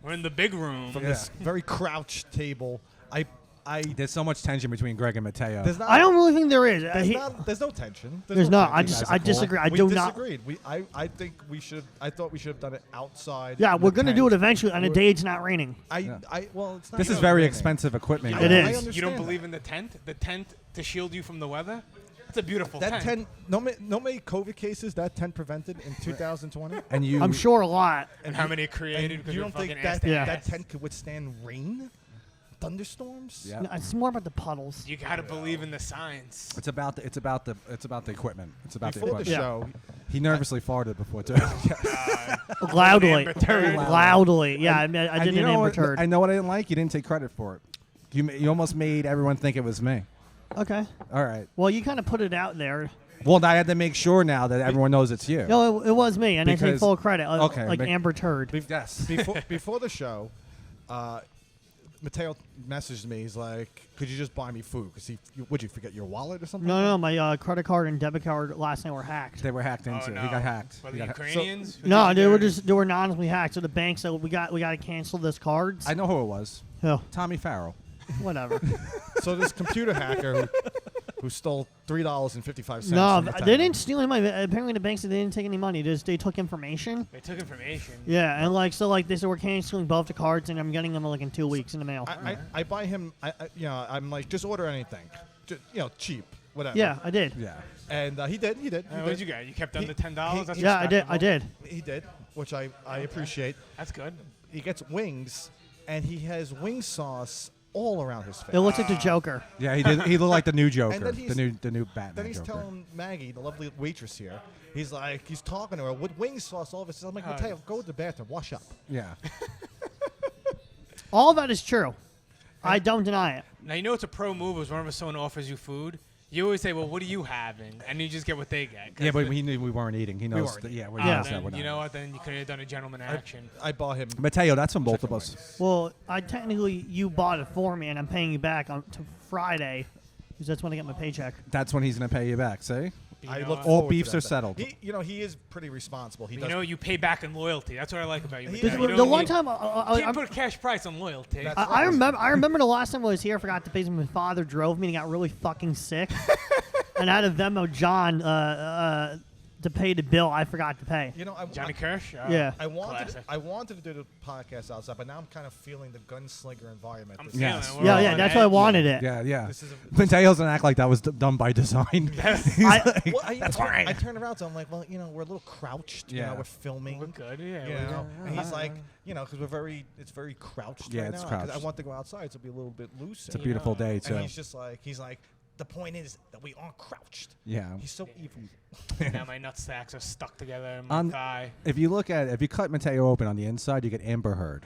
We're in the big room. from this very crouched table. There's so much tension between Greg and Mateo. I don't really think there is. There's no tension. There's no not. tension. I disagree. I We do not. disagreed. I think we should. I thought we should have done it outside. Yeah, in we're the gonna do it tent. eventually on a day it's not raining. Well, it's not. This is even very raining. expensive equipment. It guys. is. You don't believe in the tent? The tent to shield you from the weather? It's a beautiful That tent. no many COVID cases that tent prevented in 2020. And you, I'm sure a lot. And how many created? And because you we're don't think fucking that ass to Yeah. that ass? tent could withstand rain, thunderstorms? Yeah. No, it's more about the puddles. You gotta believe in the science. It's about the equipment. It's about Before the the equipment. show, He nervously farted before too. Loudly. Amber turd. Loudly. Yeah, I And did you an know amber what- turd. I know what I didn't like. You didn't take credit for it. You almost made everyone think it was me. Okay. All right. Well, you kind of put it out there. Well, I had to make sure now that everyone knows it's you. No, it was me, and I take Because- full credit. okay, Like make- amber turd. Yes. before the show, Mateo messaged me. He's like, "Could you just buy me food? Because would you forget your wallet or something?" No, my credit card and debit card last night were hacked. They were hacked into. Oh, no. He got hacked. For He the got Ukrainians? Who No, did they you were dirty? they were anonymously hacked. So the bank said we got to cancel this cards. I know who it was. Oh, Tommy Farrell. whatever. So this computer hacker who stole $3.55. No, from the they teller. didn't steal any money. Apparently, the bank said they didn't take any money. They took information. They took information. Yeah, and they said we're canceling both the cards, and I'm getting them in 2 weeks in the mail. I buy him. I'm like, just order anything, cheap, whatever. Yeah, I did. Yeah. And he did. What did you get? You kept under $10? That's Yeah, I did. He did, which I appreciate. That's good. He gets wings, and he has wing sauce all around his face. It looks like the Joker. Yeah, he did. He looked like the new Joker, And then the new Batman Then he's Joker. telling Maggie, the lovely waitress here, he's talking to her with wing sauce all of a sudden. I'm like, Mateo, go to the bathroom, wash up. Yeah. All that is true. I don't deny it. Now, you know it's a pro move is whenever someone offers you food, you always say, well, what are you having? And you just get what they get. Yeah, but he knew we weren't eating. He knows. weren't That, yeah, we Yeah. knows that we're Then, not. you know what? Then you could have done a gentleman action. I bought him. Mateo, that's from both chicken of us. wings. Well, you bought it for me, and I'm paying you back to Friday, because that's when I get my paycheck. That's when he's gonna pay you back. See? You I know look what? forward All to beefs that are day. settled. He is pretty responsible. He You does. know, you pay back in loyalty. That's what I like about you. He- Mateo. You the don't one need- time you can't put a cash price on loyalty. That's- I remember the last time I was here, I forgot to pay. My father drove me and he got really fucking sick. And I had to Venmo John to pay the bill I forgot to pay. Johnny Kirsch? Yeah. I wanted Classic. to do the podcast outside, but now I'm kind of feeling the Gunslinger environment. I'm This- feeling Yes. it. We're Yeah, all yeah, on that's why I edge. wanted it. Yeah, yeah. This is Mateo doesn't act like that was done by design. He's I- like, Well, that's I right. turned around, so I'm like, well, we're a little crouched. Yeah. We're filming. We're good, yeah. You we're know, good. and he's like, because it's very crouched. Yeah, right it's now, 'cause I crouched. want to go outside, so it'll be a little bit looser. It's a beautiful day And too. he's like, the point is that we aren't crouched. Yeah. He's so evil. Now my nut sacks are stuck together in my thigh. If you cut Mateo open on the inside, you get Amber Heard.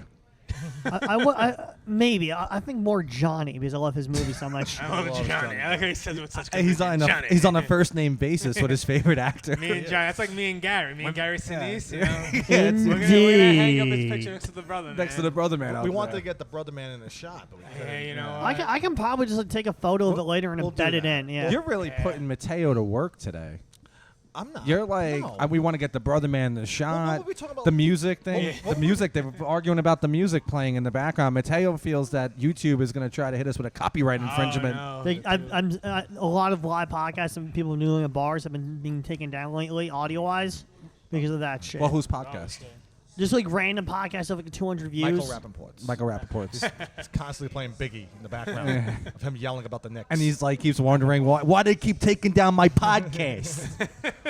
Maybe. I think more Johnny because I love his movie so much. I love loves Johnny. Johnny. I like how he says it with such He's conviction. on Johnny. he's on a first name basis with his favorite actor. Me and Johnny. That's like me and Gary. Me and Gary Sinise. You know? Yeah, it's- We're gonna hang up his Indeed. picture next to the brother, next to the brother man. We out wanted there. to get the brother man in a shot, but we couldn't. Hey, you know I can probably just take a photo of it later and we'll do embed it that. in. Yeah. You're really putting Mateo to work today. I'm not. You're like, No. we want to get the brother man the shot. were we talking about? The music thing, What the music. They were arguing about the music playing in the background. Mateo feels that YouTube is going to try to hit us with a copyright infringement. Oh, no. A lot of live podcasts and people doing at bars have been being taken down lately, audio-wise, because of that shit. Well, whose podcast? Just like random podcasts have like 200 views. Michael Rappaport's. Michael Rappaport's. He's constantly playing Biggie in the background of him yelling about the Knicks. And he's like, keeps wondering why they keep taking down my podcast.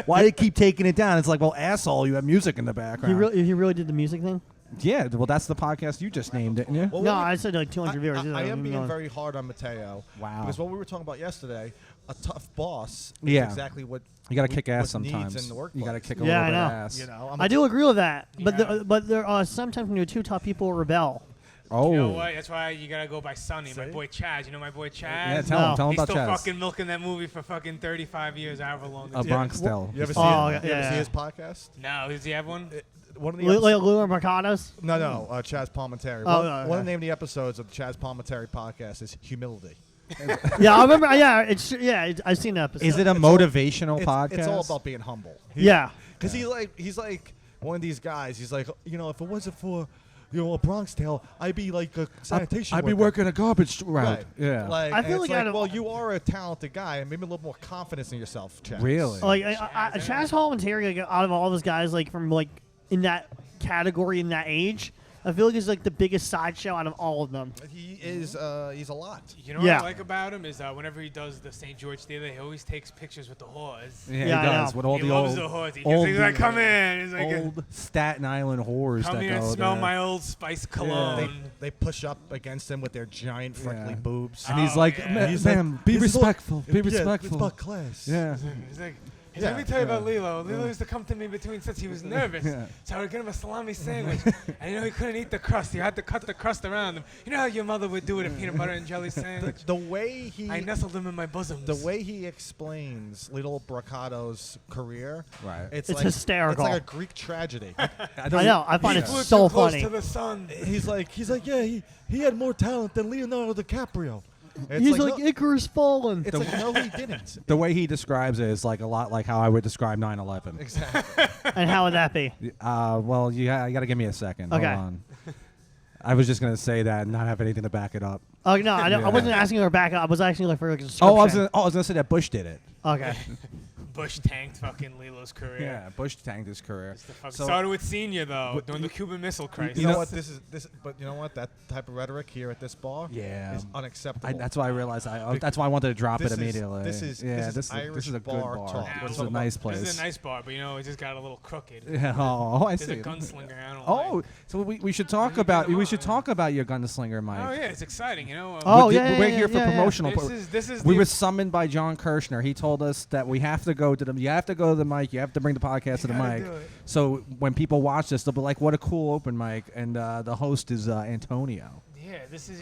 Why they keep taking it down? It's like, well, asshole, you have music in the background. He really did the music thing? Yeah, well, that's the podcast you just named, didn't you? Well, No, we- I said like 200 viewers. I am being very hard on Mateo. Wow. Because what we were talking about yesterday, a tough boss Yeah. is exactly what You got to we- kick ass what needs sometimes. in the You got to workplace. kick a Yeah, little I bit know. of ass. You know, I do agree with that, Yeah. but there are sometimes when you're two tough people rebel. Oh. You know what? That's why you gotta go by Sonny, my See? boy Chaz. You know my boy Chaz? Yeah, No. tell him He's about still Chaz. fucking milking that movie for fucking 35 years, however long. A it's Bronx been. Tale. You ever see, Oh, you ever yeah. see his podcast? No, does he have one? One of the episodes, Lou Mercado's? no, Chaz Palminteri. Oh, one, no, one yeah. of the name of the episodes of the Chaz Palminteri podcast is humility. Yeah, I remember. I've seen that episode. Is it a motivational podcast? It's all about being humble. Yeah. Because he's like one of these guys. He's like, if it wasn't for a Bronx Tale, I'd be like a sanitation I'd be worker. working a garbage route. Right. Yeah. Like, I feel and like it's out of- well, you are a talented guy, and maybe a little more confidence in yourself, Chaz. Really? Like Chaz Hall and Terry, like, out of all those guys, like from like in that category in that age, I feel like he's like the biggest sideshow out of all of them. He is. He's a lot. You know what Yeah. I like about him is whenever he does the St. George Theater, he always takes pictures with the whores. Yeah, Yeah, I he does know. with all He the loves old, the whores. He old, he's like, come in. He's like, old Staten Island whores come that here and go smell there. my Old Spice cologne. They push up against him with their giant freckly Yeah. boobs. And he's Oh, like, yeah. He's like, ma'am, be "This is all- respectful. Be Yeah, respectful. It's about class. Yeah. He's like, Yeah, let me tell you about yeah. Lilo. Lilo used to come to me between sets. He was nervous. Yeah. So I would get him a salami sandwich. And he couldn't eat the crust. You had to cut the crust around him. You know how your mother would do with a peanut butter and jelly sandwich? The way he. I nestled him in my bosom. The way he explains Little Bracato's career, Right. It's It's like, hysterical. It's like a Greek tragedy. I know. I find He it flew so too close funny. to the sun. he's like, yeah, he had more talent than Leonardo DiCaprio. It's He's like no, Icarus fallen. it's like no, he didn't. The way he describes it is like a lot like how I would describe 9/11. Exactly. And how would that be? Well, you got to give me a second. Okay. Hold on. I was just gonna say that and not have anything to back it up. Oh no, I Yeah. wasn't asking her back up. I was asking like for like a description. Oh, I was gonna say that Bush did it. Okay. Bush tanked fucking Lilo's career. Yeah, Bush tanked his career. It's the fuck- So- started with Senior though, during the Cuban Missile Crisis. You know know- what? But you know what? That type of rhetoric here at this bar Yeah. is unacceptable. That's why I realized. That's why I wanted to drop it This is- immediately. this is- yeah. this is Irish this is a good bar bar. talk. Yeah, This is we're a nice This place. is a nice bar, but you know, it just got a little crooked. Yeah, oh, I There's see. a gunslinger. I don't Oh, like. so we should talk you about get 'em we should on. talk about your gunslinger, Mike. Oh yeah, it's exciting. You know. Oh, We're, yeah, we're yeah, here for yeah, yeah. promotional. This is We the- were summoned by John Kurschner. He told us that we have to go to the. You have to go to the mic. You have to bring the podcast to the gotta mic. do it. So when people watch this, they'll be like, "What a cool open mic!" And the host is Antonio. Yeah, this is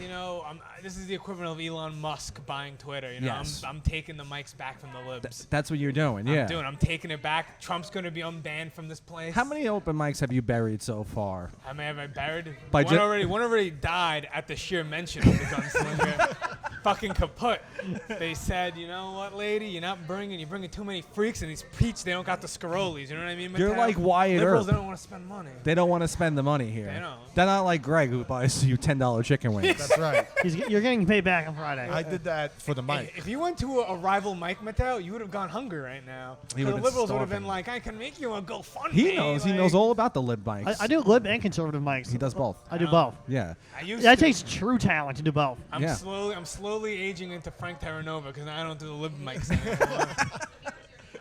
this is the equivalent of Elon Musk buying Twitter. You know, Yes. I'm taking the mics back from the libs. That's what you're doing. Yeah. I'm taking it back. Trump's gonna be unbanned from this place. How many open mics have you buried so far? How many have I buried? By One ju- already died at the sheer mention of the gunslinger. Fucking kaput. They said, you know what, lady, you're bringing too many freaks, and these peach, they don't got the Scarolis. You know what I mean? You're Mateo? like Wyatt Liberals, Earp. they don't want to spend money. They don't want to spend the money here. They don't. They're not like Greg who buys you $10 chicken wings. That's right. You're getting paid back on Friday. I did that for the mic. If you went to a rival Mike Mateo, you would have gone hungry right now. He 'Cause would've the been liberals would have been starving. like, I can make you a GoFundMe. He knows. He knows like- all about the lib mics. I do lib and conservative mics. He does both. I do both. Yeah. I used That to. takes true talent to do both. I'm Yeah. slowly aging into Frank Terranova because I don't do the lib mics anymore.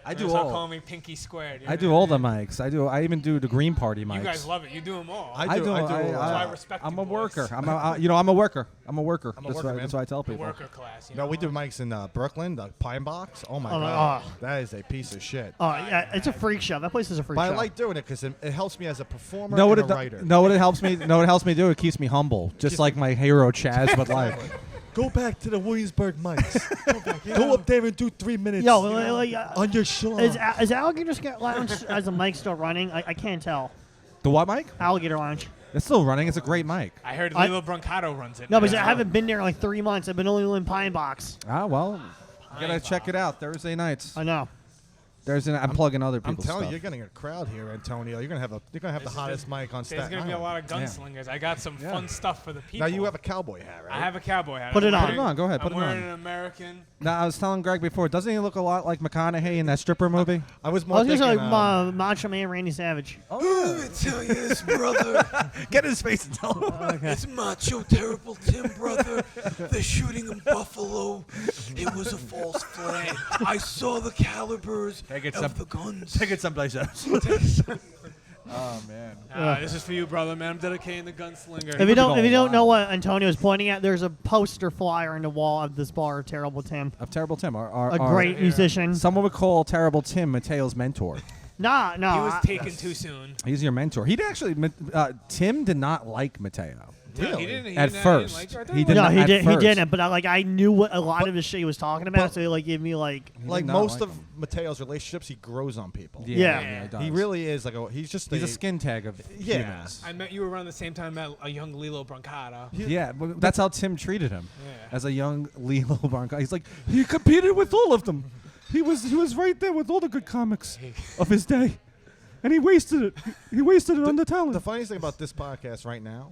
I They do start all. calling me Pinky Squared. I do all the mics. I even do the Green Party mics. You guys love it. You do them all. I do. I, That's why I respect I'm you a worker. boys. I'm a worker. I'm a worker. I'm a That's worker, what, man. that's what I tell The people. worker class. You No, know? we do mics in Brooklyn, the Pine Box. Oh my Oh, god, oh. that is a piece of shit. Oh yeah, it's a freak show. That place is a freak But I show. like doing it because it helps me as a performer Know what and it a writer. know what it helps me. Know what it helps me do. It keeps me humble, just like my hero Chaz, but life. Go back to the Williamsburg mics. Go up there and do 3 minutes Yo, like, on your show. is Alligator Lounge as a mic still running? I can't tell. The what mic? Alligator Lounge. It's still running. It's a great mic. I heard I- Lilo Brancato runs it. No, because now. I haven't been there in like 3 months. I've been only in Pine Box. Ah, well, you gotta Pine check it out Thursday nights. I know. I'm plugging other I'm people's telling stuff. you, you're getting a crowd here, Antonio. You're gonna have the hottest mic on There's Staten going to be a Island. lot of gunslingers. I got some Yeah. fun stuff for the people. Now you have a cowboy hat, right? I have a cowboy hat. Put I'm it on. wearing- Put it on. Go ahead. I'm Put it wearing on. an American. Now I was telling Greg before. Doesn't he look a lot like McConaughey in that stripper movie? I was I more was just thinking. like Macho Man Randy Savage. Oh, Let me tell you this, brother. get in his face and tell him. It's Macho Terrible Tim, brother. They're shooting in Buffalo. It was a false flag. I saw the calibers Take it of some- the guns. Take it someplace else. Oh man. This is for you, brother, man. I'm dedicating the gunslinger. If you don't wild. know what Antonio's pointing at, there's a poster flyer in the wall of this bar, Terrible Tim. Of Terrible Tim, A great musician. Someone would call Terrible Tim Mateo's mentor. No. He was taken too soon. He's your mentor. He actually, Tim did not like Mateo. No, he didn't. At first. Like you. I thought He he did No, not he at did. He first. didn't. But I knew what a lot of his shit he was talking about, so he like gave me like. Like did not most like of him. Mateo's relationships, he grows on people. Yeah. he does. He really is like he's just He's a skin tag of Yeah. humans. I met you around the same time at a young Lilo Brancato. Yeah, but that's how Tim treated him. Yeah. As a young Lilo Branco. He's like, he competed with all of them. He was right there with all the good comics of his day. And he wasted it. He wasted it on the talent. The funniest thing about this podcast right now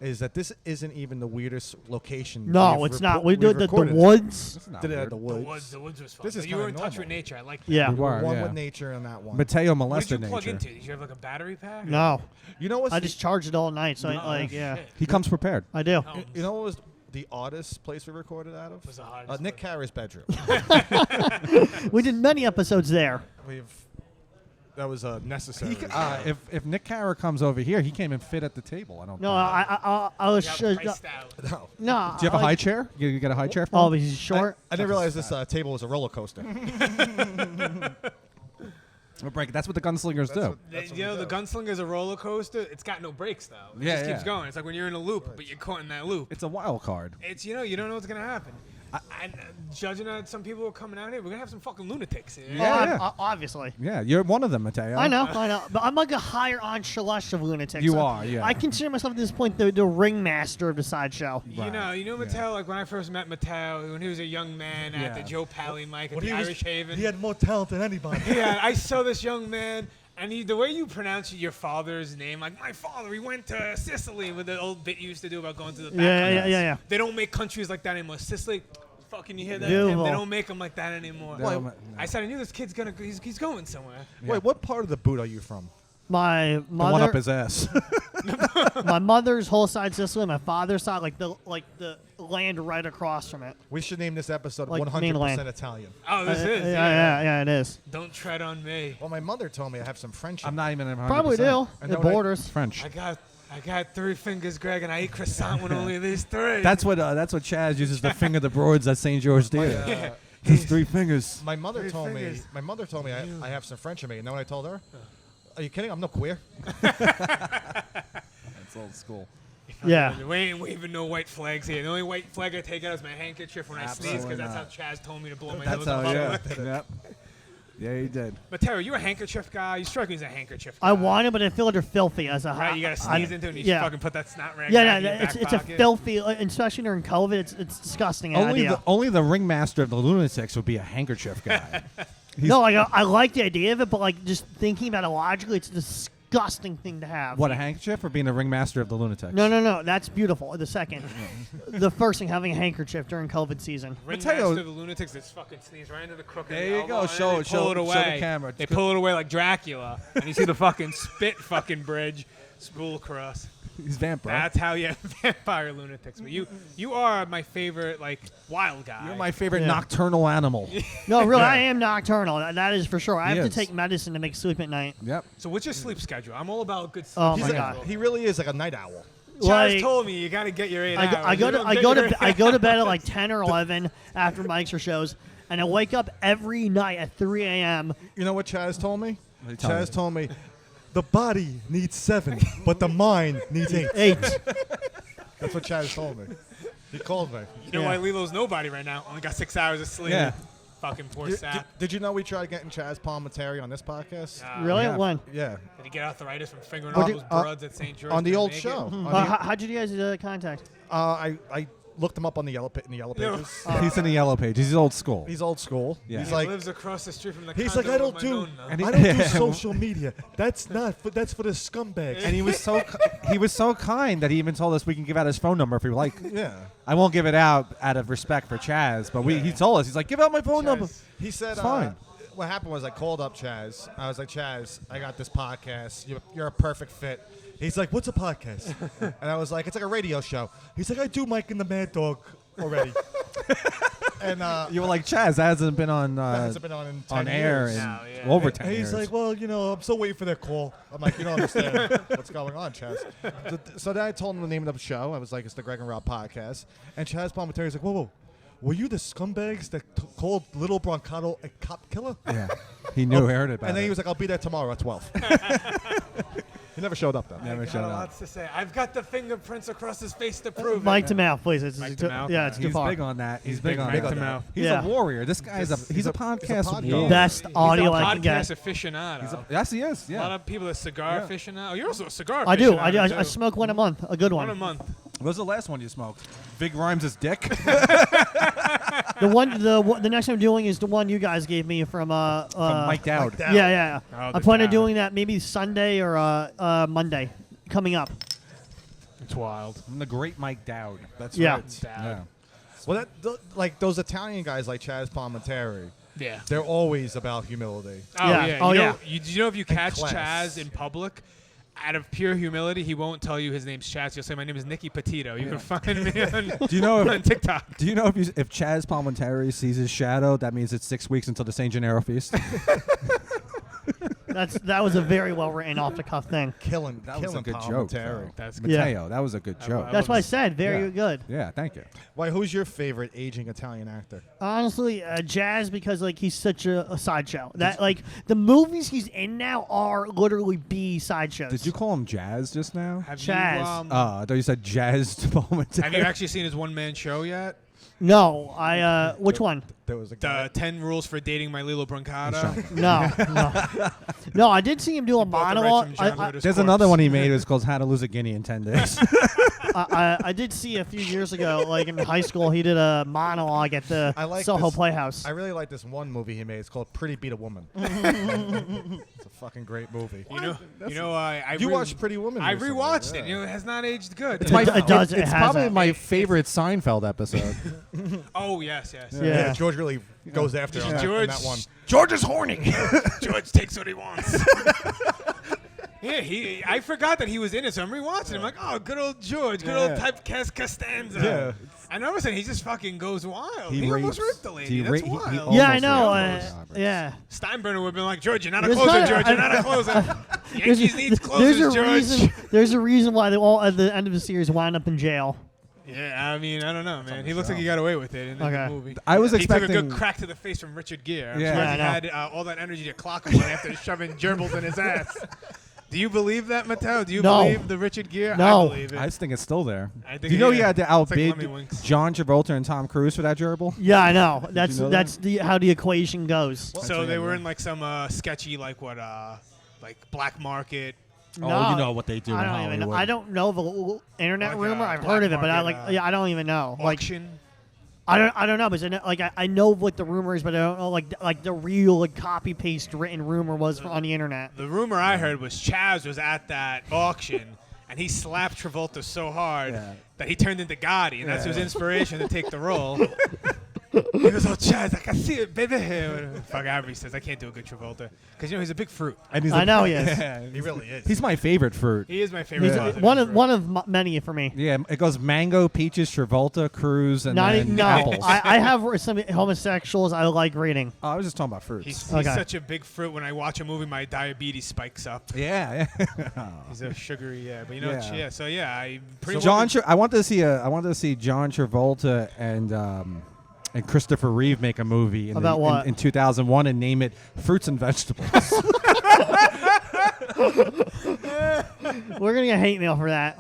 is that this isn't even the weirdest location. No, it's not. We do it at the recorded. woods. It's not Did it weird. at the woods. The woods was fun. This is You were in kinda touch with normal. nature. I like that. Yeah. We were, One yeah. with nature on that one. Mateo What did molested you plug nature. into? Did you have like a battery pack? No, You know what's I just charged it all night. So yeah, shit. He comes prepared. I do. Oh, you know what was the oddest place we recorded out of? was the hardest Nick place. Carey's bedroom. We did many episodes there. That was necessary. If Nick Carra comes over here, he can't even fit at the table. I don't. No, think. I was. Got priced out. No. No. Do you have a high chair? You get a high chair? Oh, From him? he's short. I didn't realize this table was a roller coaster. We'll break it. That's what the gunslingers do. You know, the Gunslinger's a roller coaster. It's got no brakes though. It Yeah, just keeps yeah. going. It's like when you're in a loop, but you're caught in that loop. It's a wild card. It's you don't know what's gonna happen. And judging that some people are coming out here, we're gonna have some fucking lunatics here. Yeah. Obviously. Yeah, you're one of them, Mateo. I know. But I'm like a higher enchilada of lunatics. You are, yeah. I consider myself at this point the ringmaster of the sideshow. Right. You know Mateo. Like when I first met Mateo, when he was a young man at the Yeah. Joe Pally mic at the Irish Haven. He had more talent than anybody. Yeah, I saw this young man, and the way you pronounce your father's name, like my father, he went to Sicily with the old bit you used to do about going to the back countries. Yeah. They don't make countries like that anymore. Sicily, fucking you hear that? Beautiful. They don't make them like that anymore. They don't ma- I said I knew this kid's he's going somewhere. Wait, what part of the boot are you from? My The one up mother, his ass. my mother's whole side Sicily, my father's side, like the land right across from it. We should name this episode Like 100% mainland. Italian. Oh, this is. Yeah, it is. Don't tread on me. Well, my mother told me I have some French. I'm not even 100%. Probably do. I It know what I- borders. French. I got 3 fingers, Greg, and I eat croissant with only these 3. That's what Chaz uses to finger the broads at St. George Theater. His 3 fingers. My mother Three told me. fingers. My mother told me I have some French in me. And then when I told her, "Are you kidding? I'm no queer." That's old school. Yeah. We ain't waving no white flags here. The only white flag I take out is my handkerchief when I sneeze, Absolutely because that's not. how Chaz told me to blow my That's nose. how, in yeah. public. Yep. Yeah, he did. But Terry, you a handkerchief guy? You strike me as a handkerchief guy. I want it, but I feel like they're filthy as a Right, you gotta sneeze into it and you yeah. fucking put that snot rag Yeah, back in your back it's a pocket. filthy, especially during COVID. It's disgusting idea. Only the ringmaster of the lunatics would be a handkerchief guy. No, I like the idea of it, but like just thinking about it logically, it's a disgusting thing to have. What, a handkerchief or being the ringmaster of the lunatics? No. That's beautiful. The second, the first thing, having a handkerchief during COVID season. Ringmaster of the lunatics that fucking sneeze right into the crook of There the you elbow, go. and Show then it. they pull it Show away. the camera. They pull it away like Dracula, and you see the fucking spit fucking bridge spool across. He's vampire. That's how you vampire lunatics. But you are my favorite like wild guy. You're my favorite Yeah. nocturnal animal. No, really, I am nocturnal. That is for sure. I He have is. to take medicine to make sleep at night. Yep. So what's your sleep schedule? I'm all about good sleep. Oh, He's my like, God. he really is like a night owl. Chaz Like- told me you got to get your 8 hours. I go to bed at like 10 or 11 after mics or shows, and I wake up every night at 3 a.m. You know what Chaz told me? What did he tell you? Chaz told me, the body needs 7, but the mind needs 8. 8. That's what Chaz told me. He called me. You know Yeah. why Lilo's nobody right now? Only got 6 hours of sleep. Yeah. Fucking poor Did, sap. did you know we tried getting Chaz Palminteri on this podcast? Really? Yeah. When? Yeah. Did he get arthritis from fingering On all the- those broads at St. George? On the Couldn't old make it? show. How'd you guys contact? I looked him up on the yellow No. pages. He's in the yellow page. He's old school. He's old school. Yeah. He's He like, lives across the street from the he's condo like, I with don't my do, nonna. And he- I don't do Yeah. social media. That's that's for the scumbags. And he was so kind that he even told us we can give out his phone number if we like. Yeah. I won't give it out of respect for Chaz, but he told us, he's like, give out my phone number. Chaz. He said, It's fine. What happened was I called up Chaz. I was like, Chaz, I got this podcast. You're a perfect fit. He's like, what's a podcast? And I was like, it's like a radio show. He's like, I do Mike and the Mad Dog already. And You were like, Chaz, that hasn't been on that hasn't been on in 10 on air years. in No, yeah. over And 10 he's years. like, well, I'm still waiting for their call. I'm like, you don't understand what's going on, Chaz. So then I told him the name of the show. I was like, it's the Greg and Rob podcast. And Chaz Palminteri's like, whoa. Were you the scumbags that called Little Brancato a cop killer? yeah. He knew, heard it about And then it. he was like, I'll be there tomorrow at 12. He never showed up, though. Never I got showed up. lots to say. I've got the fingerprints across his face to prove Mike it. to mouth, please. It's Mike too, to mouth? Yeah, it's too He's far. big on that. He's big big on Mike that. to mouth. He's Yeah. a warrior. This guy's he's a podcast podcast warrior. Best audio He's a I can get. podcast aficionado. Yes, he is. A lot Yeah. of people are cigar Yeah. aficionado. You're also a cigar I do. aficionado, I too. smoke one a month. A good One a one. month. What was the last one you smoked? Vig Rhymes' dick? The next I'm doing is the one you guys gave me from Mike Dowd. Yeah. Oh, I the plan on Dowd. doing that maybe Sunday or Monday coming up. It's wild. I'm the great Mike Dowd. That's Yeah. right. Dowd. Yeah. Well, like those Italian guys like Chaz Palminteri, Yeah. they're always about humility. Oh Yeah. yeah. Oh, you yeah. know, you know if you catch class. Chaz in public, out of pure humility, he won't tell you his name's Chaz. He'll say, "My name is Nicky Petito." You can find me on, Do you know on if TikTok. Do you know if Chaz Palminteri sees his shadow, that means it's 6 weeks until the St. Gennaro feast? That was a very well written off the cuff thing. Killing That was a good joke. Palminteri. though. That's good. Yeah. Mateo, that was a good joke. That's what I love said. Very Yeah. good. Yeah, thank you. Why? Who's your favorite aging Italian actor? Honestly, Jazz, because like he's such a sideshow. That like the movies he's in now are literally B sideshows. Did you call him Jazz just now? Have Chaz. you, I thought you said Jazz Palminteri. have you actually seen his one-man show yet? No, I which one? There was a guy. The 10 Rules for Dating My Lilo Brancata. No. I did see him do a Both are right monologue. from John Ritter. There's another one he made. It was called How to Lose a Guinea in 10 Days. I did see a few years ago, like in high school, he did a monologue at the I like Soho this. Playhouse. I really like this one movie he made. It's called Pretty Beat a Woman. It's a fucking great movie. I You watched Pretty Woman I recently, rewatched yeah. it. You know, it has not aged good. It does. It It's has probably that. my favorite Seinfeld episode. Oh yes. Yeah. George really goes after on that, in George. that one. George is horny. George takes what he wants. Yeah, I forgot that he was in it, so I'm rewatching. I'm like, oh, good old George, good old typecast Costanza. Yeah. And all of a sudden, he just fucking goes wild. He He almost rapes- ripped the lady. he That's ra- he- wild. he Yeah, I almost know. Roberts. Yeah. Steinbrenner would have been like, George, you're not a There's closer, not- George. You're not a closer. Yankees needs closers, there's a George. reason. There's a reason why they all at the end of the series wound up in jail. Yeah, I mean, I don't know, man. He looks like he got away with it in the Okay. movie. I was He took a expecting. good crack to the face from Richard Gere. I'm Yeah. sure Yeah, he I had all that energy to clock him after shoving gerbils in his ass. Do you believe that, Mateo? Do you No. believe the Richard Gere? No. I believe it. I just think it's still there. I think Do you know it- he had to it's like outbid Lemmy-winks. John Travolta and Tom Cruise for that gerbil? Yeah, I know. That's know that's the how the equation goes. So they were in like some sketchy, like black market. Oh, No, you know what they do I in don't even. Hollywood. I don't know the internet Like, rumor. I've black heard of it, but I market, I don't even know. Like Auction. I don't know, but I know what the rumor is, but I don't know like the real like copy paste written rumor was on the internet. The rumor I heard was Chaz was at that auction and he slapped Travolta so hard that he turned into Gotti, and that's his inspiration to take the role. He goes, "Oh, Chaz, I can see it, baby." Fuck, Avery says I can't do a good Travolta because he's a big fruit. And he's I know he is. Yeah, He really is. he's my favorite fruit. He is my favorite. He's positive one of fruit. many for me. Yeah, it goes mango, peaches, Travolta, Cruise, and then No, apples. I have some homosexuals I like reading. Oh, I was just talking about fruits. He's Okay. such a big fruit. When I watch a movie, my diabetes spikes up. yeah. He's a sugary, but you know, Yeah. So I pretty John, much. I wanted to see John Travolta and Christopher Reeve make a movie About what? in 2001 and name it Fruits and Vegetables. We're gonna get hate mail for that.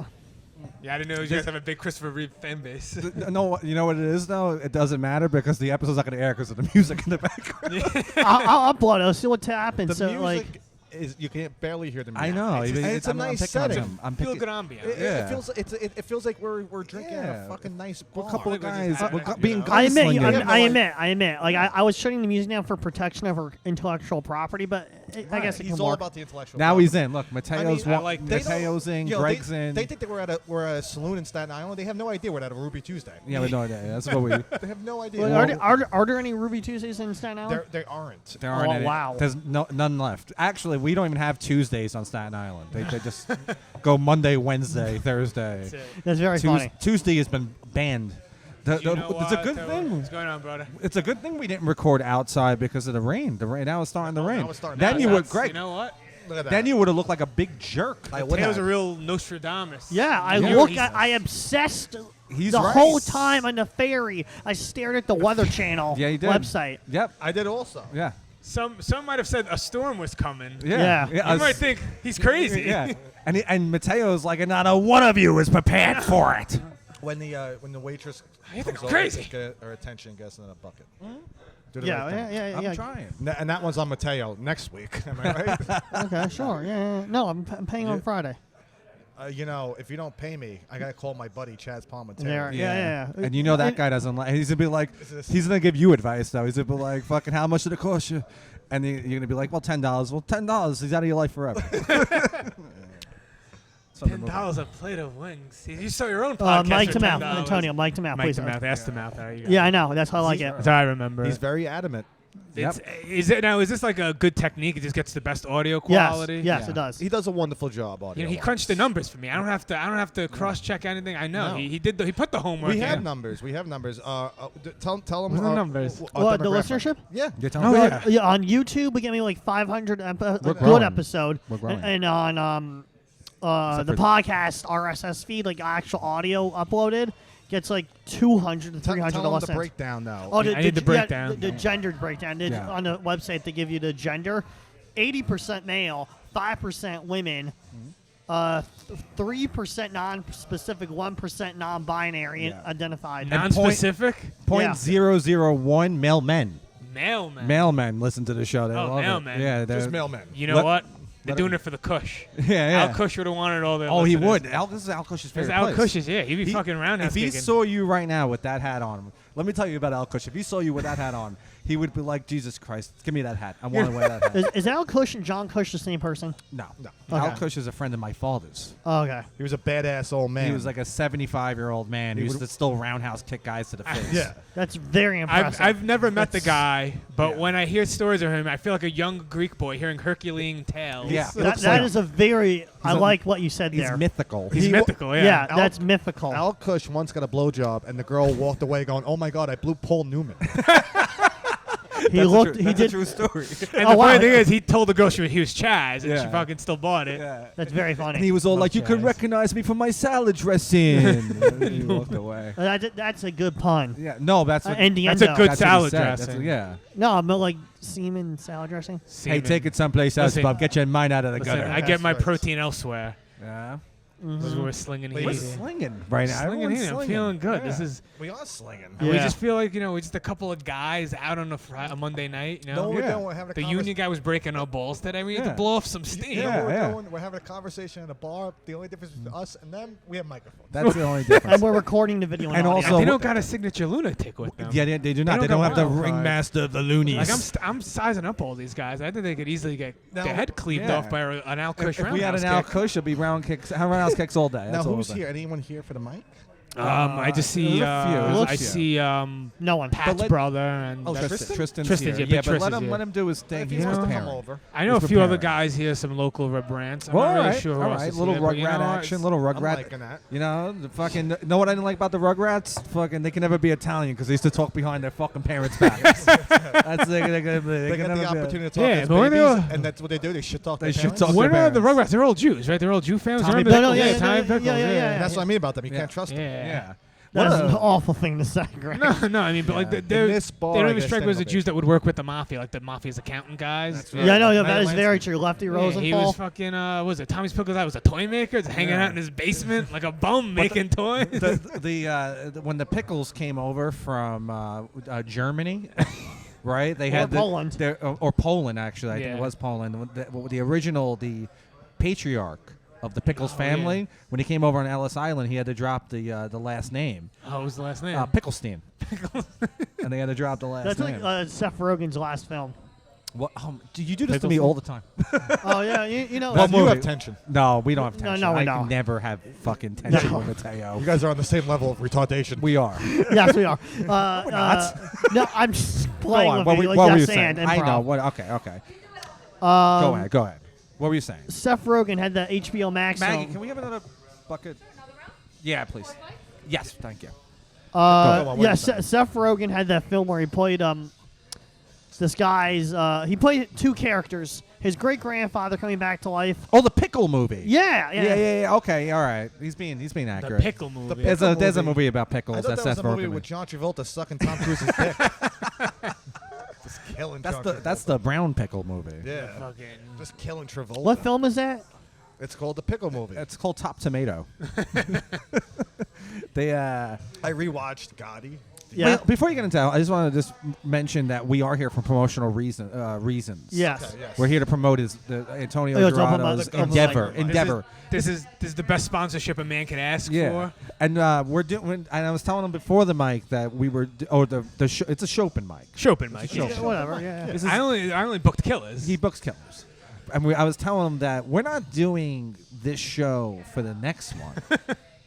Yeah, I didn't know you guys have a big Christopher Reeve fan base. No, you know what it is though? It doesn't matter because the episode's not going to air because of the music in the background. I'll upload it. I'll see what happens. The So music like, is you can't barely hear the music. I know. It's a nice setting. I'm Feel picking, good ambiance. It feels like we're drinking at Yeah. a fucking nice bar. We're a couple of We're guys. just We're having, being you know. I admit, gunslingers. I admit. Like I was shutting the music down for protection of her intellectual property, but I guess it He's can all work. about the intellectual. Now property. he's in. Look, Mateo's, I like this. Mateo's in. You know, Greg's in. They think that we're at a saloon in Staten Island. They have no idea we're at a Ruby Tuesday. yeah, we know that. That's what we. They have no idea. Well, are there any Ruby Tuesdays in Staten Island? They aren't. There aren't Oh, any. wow. There's none left. Actually, we don't even have Tuesdays on Staten Island. They just go Monday, Wednesday, Thursday. That's it. That's very funny. Tuesday has been banned. You know It's a what, good though? thing. What's going on, brother? It's a good thing we didn't record outside because of the rain. The rain now it's starting to rain. now it's starting Then to you rain. would, Greg. You know what? Look at that. Then you would have looked like a big jerk. I would Taylor's have. a real Nostradamus. Yeah, I Yeah. I obsessed He's the right. whole time on the ferry. I stared at the Weather Channel Yeah, you did. website. Yep. I did also. Yeah. Some might have said a storm was coming. Yeah. Yeah. You might think he's crazy. Yeah. And Mateo's like, not a one of you is prepared for it. When the waitress You think comes I'm over, crazy. just get her attention and gets in a bucket. Do the Yeah, right thing. yeah. I'm trying. And that one's on Mateo next week. Am I right? Okay, sure. Yeah. No, I'm paying on Friday. you know, if you don't pay me, I gotta call my buddy Chaz Palminteri. Yeah. And you know that guy doesn't like. He's gonna be like, he's gonna give you advice though. He's gonna be like, fucking, how much did it cost you? And you're gonna be like, well, $10. Well, $10. He's out of your life forever. $10 a plate of wings. You saw your own podcast. Mike for him out, $10. Antonio. Mike him out, Mike please. to mouth, ass to mouth. There you go. Yeah, I know. That's how I like it. That's how I remember. He's it. very adamant. Is this like a good technique? It just gets the best audio quality. Yes, it does. He does a wonderful job audio. You know, he crunched the numbers for me. I don't have to cross check anything. I know No. he put the homework. We in. have numbers. Tell them. What's the numbers? What, the listenership? Yeah. You're telling Oh, me? yeah. On YouTube, we get maybe like 500 good growing. episode. We're growing. And on Except the for- podcast RSS feed, like actual audio uploaded, gets like 200 to 300 Tell them the listens. breakdown now. Oh, I need the breakdown. The gendered breakdown. Yeah. On the website, they give you the gender: 80% male, 5% women, 3% non-specific, 1% non-binary Yeah. identified. Non-specific. .001 male men. Mailman. Mailmen listen to the show. They Oh, love it. mailmen. Yeah, Just they're- mailmen. You know Let- what? They're let doing him- it for the Kush. Yeah. Al Kush would have wanted all their. Oh, he listeners. would. This is Al Kush's Because favorite Al place. Kush is he'd be He- fucking roundhouse If he kicking. saw you right now with that hat on, let me tell you about Al Kush. If he saw you with that hat on, he would be like, Jesus Christ, give me that hat. I want to wear that hat. Is Al Kush and John Kush the same person? No. Okay. Al Kush is a friend of my father's. Oh, okay. He was a badass old man. He was like a 75-year-old man who used to still roundhouse kick guys to the face. Yeah. That's very impressive. I've never met the guy, but Yeah. when I hear stories of him, I feel like a young Greek boy hearing Herculean tales. Yeah. That is a very. I like what you said He's there. mythical. He's mythical, yeah. Yeah, Al- that's mythical. Al Kush once got a blowjob, and the girl walked away going, "Oh my God, I blew Paul Newman." he That's looked. A He that's did. a true story. And Oh, the wow. funny thing is, he told the girl he was Chaz, and she Yeah. fucking still bought it. Yeah. That's very funny. And he was all Love like, "You can Chaz. recognize me from my salad dressing." And he walked away. That's a good pun. Yeah, no, that's what, And the That's a endo. good that's what he salad said. That's dressing. what- yeah. No, I'm like semen salad dressing. Hey, Semen. take it someplace else, Listen. Bob. Get your mind out of the Listen, gutter. I get my That's right. protein elsewhere. Yeah. This is what we're slinging here. Ladies. We're slinging right now. Slinging Everyone's here. I'm slinging. feeling good. Yeah. This is. We are slinging. And we Yeah. just feel like we're just a couple of guys out on a Monday night. You know, No, we're Yeah. doing. We're having a the convers- union guy was breaking our balls today. We need Yeah. to blow off some steam. You know Yeah, what we're yeah. doing? We're having a conversation in a bar. The only difference between us and them, we have microphones. That's the only And difference. we're recording the video. And audio. also- They don't got a signature lunatic with them. Yeah, they do not. They don't don't got have the wild cards. ringmaster of the loonies. Like I'm sizing up all these guys. I think they could easily get Now- their head cleaved Yeah. off by an Al Kush if we had an Al roundhouse kick. Kush, it'd be round kicks, roundhouse kicks all day. Now, That's all who's of it. here? Anyone here for the mic? I just see. there's a few. I see. No one. Pat's let- brother and Oh, that's- Tristan? Tristan's Tristan's here. here, Yeah, big but let Tristan's him here. let him do his thing. If he He's wants to come preparing. over. I know a He's few other preparing. guys here, some local brands. I'm Well, not all really right, sure who all else right. is Little here, but, you Rugrat know, action, it's- little I'm Rugrat. liking that. You know, the fucking. Know what I didn't like about the Rugrats? Fucking, they can never be Italian because they used to talk behind their fucking parents' backs. That's They can get never the be- opportunity to talk Yeah, as but when they babies, were- and that's what they do. They shit talk. They their shit parents. talk their When are the parents. Rugrats? They're all Jews, right? They're all Jew families. Tommy Remember Pickles. that? Yeah, Tommy yeah, Pickles. yeah, yeah. That's what I mean about them. You Yeah. can't trust them. Yeah. That's What an a- awful thing to say, Greg. No, I mean, but like Yeah. they're, In this bar, they don't I even guess strike me as the they'll Jews be. that would work with the mafia, like the mafia's accountant guys. That's Yeah, I know. Right. That is Matt very Lansky. true. Lefty Yeah, Rosenthal. he was fucking. What was it Tommy's Pickles? Guy was a toy maker, just hanging out in his basement like a bum making toys. When the Pickles came over from Germany, right? They Or had Poland. or Poland actually. I think Yeah. it was Poland. The original, the patriarch of the Pickles Oh, family, yeah. when he came over on Ellis Island, he had to drop the last name, Oh, what was the last name? Picklestein, and they had to drop the last That's name. like Seth Rogen's last film. What? You do this to me Picklestein? all the time. Oh yeah, you know. What You movie? have tension. No, we don't have No, tension. no, we I don't. never have fucking tension No. with You Mateo. guys are on the same level of retardation. We are. Yes, we are. not. No, I'm just Go playing on. with What you. were Like you yes saying? and I know. improv. What? Okay. Go ahead. What were you saying? Seth Rogen had the HBO Max Maggie, film. can we have another bucket? Yeah, please. Yes, thank you. Go on, what are Yeah, you saying? Seth Rogen had that film where he played this guy's. He played two characters. His great grandfather coming back to life. Oh, the pickle movie. Yeah. Yeah. Okay, all right. He's being the accurate. pickle movie. The There's a Pickle movie about I pickles. thought That's that was Seth a movie Rogen. with John Travolta sucking Tom Cruise's dick. Just killing John Travolta. That's the brown pickle movie. Yeah. Fucking. Just killing Travolta. What film is that? It's called The Pickle Movie. It's called Top Tomato. They I rewatched Gotti Yeah. Before you get into that, I just want to mention that we are here for promotional reasons. Yes. Okay, yes. We're here to promote Antonio Oh, it's open Giurato's mic. Endeavor. This is the best sponsorship a man could ask Yeah, for. and we're doing. And I was telling them before the mic that we were. It's a Chopin mic. Chopin, Mike. Yeah, whatever. Yeah. This is- I only booked killers. He books killers, and I was telling him that we're not doing this show for the next one.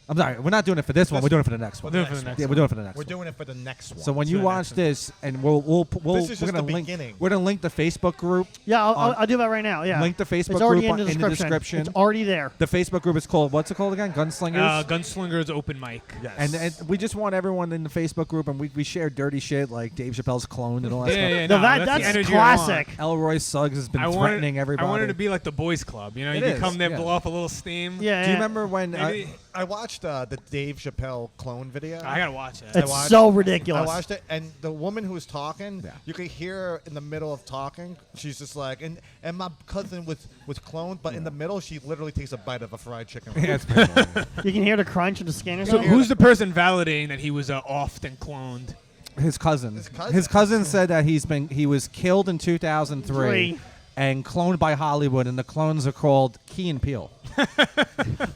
I'm sorry, we're not doing it for this one. We're doing it for the next one. We're doing it for the next Yeah, we're doing it for the next We're one. doing it for the next one. So when So you the watch next one. this, and we'll This is we're just gonna the link. beginning. We're gonna link the Facebook group. Yeah, I'll do that right now. Yeah. Link the Facebook It's already group in the in the description. description. It's already there. The Facebook group is called, what's it called again? Gunslingers. Gunslingers open mic. Yes. And we just want everyone in the Facebook group, and we share dirty shit like Dave Chappelle's clone and all that Yeah, stuff. yeah, No, no, that's the energy I want. classic. Elroy Suggs has been I threatening everybody. I wanted to be like the boys club. You know, It you is, come there, yeah. blow up a little steam. Yeah. Do you yeah. remember when? Maybe- I watched the Dave Chappelle clone video. I gotta watch it. It's watched- so I ridiculous. watched it, and the woman who was talking, Yeah. you could hear her in the middle of talking. She's just like, and my cousin was cloned, but in the middle, she literally takes a bite of a fried chicken. yeah, it's pretty funny. You can hear the crunch of the scanner. So sound. who's the person validating that he was often cloned? His cousin. His cousin. said that he was killed in 2003 and cloned by Hollywood, and the clones are called Key and Peele.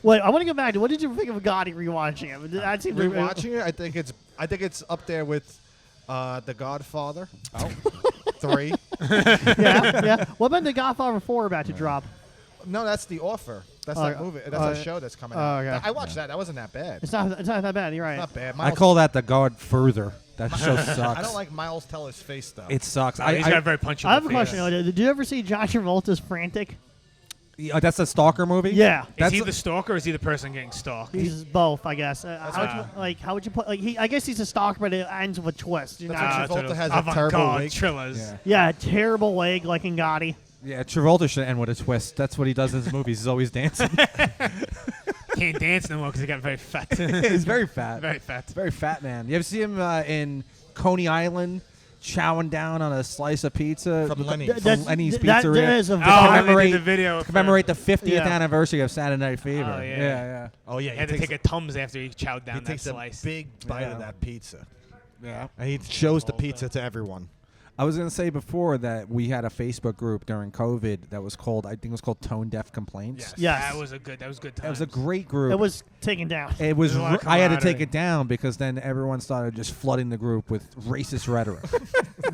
Wait, I want to go back to what did you think of Gotti rewatching it? That seemed Rewatching it, I think it's up there with The Godfather. Oh, 3. Yeah, yeah. What about The Godfather 4 about to drop? No, that's The Offer. That's Oh, that movie. That's that show that's coming oh, out. okay. I watched that. That wasn't that bad. It's not that bad. You're right. Not bad. I call that the God Further. That show sucks. I don't like Miles Teller's face though. It sucks. He's got a very punchable I have a face. question. Did you ever see John Travolta's Frantic? That's a stalker movie. Yeah. Is That's he the stalker or is he the person getting stalked? He's both, I guess. right. How would you put? Like, I guess he's a stalker, but it ends with a twist. You know? That's what Travolta has a avant-garde terrible wig. thrillers. Yeah. Yeah, terrible wig like in Gotti. Yeah, Travolta should end with a twist. That's what he does in his movies. He's always dancing. Can't dance no more because he got very fat. He's very fat. Very fat. Very fat man. You ever see him in Coney Island chowing down on a slice of pizza From Lenny's. from Lenny's That Pizzeria? is a Oh, vibe. they did the video. To commemorate the 50th Yeah. anniversary of Saturday Night Fever. Oh, yeah. yeah. Oh yeah, He had to take a Tums after he chowed down he that takes a slice. big bite Yeah. of that pizza, Yeah. and he shows the pizza to everyone. I was going to say before that we had a Facebook group during COVID that was called, I think it was called Tone Deaf Complaints. Yes. That was good time. That was a great group. It was taken down. It was. There's a lot of I had to take camaraderie. it down because then everyone started just flooding the group with racist rhetoric,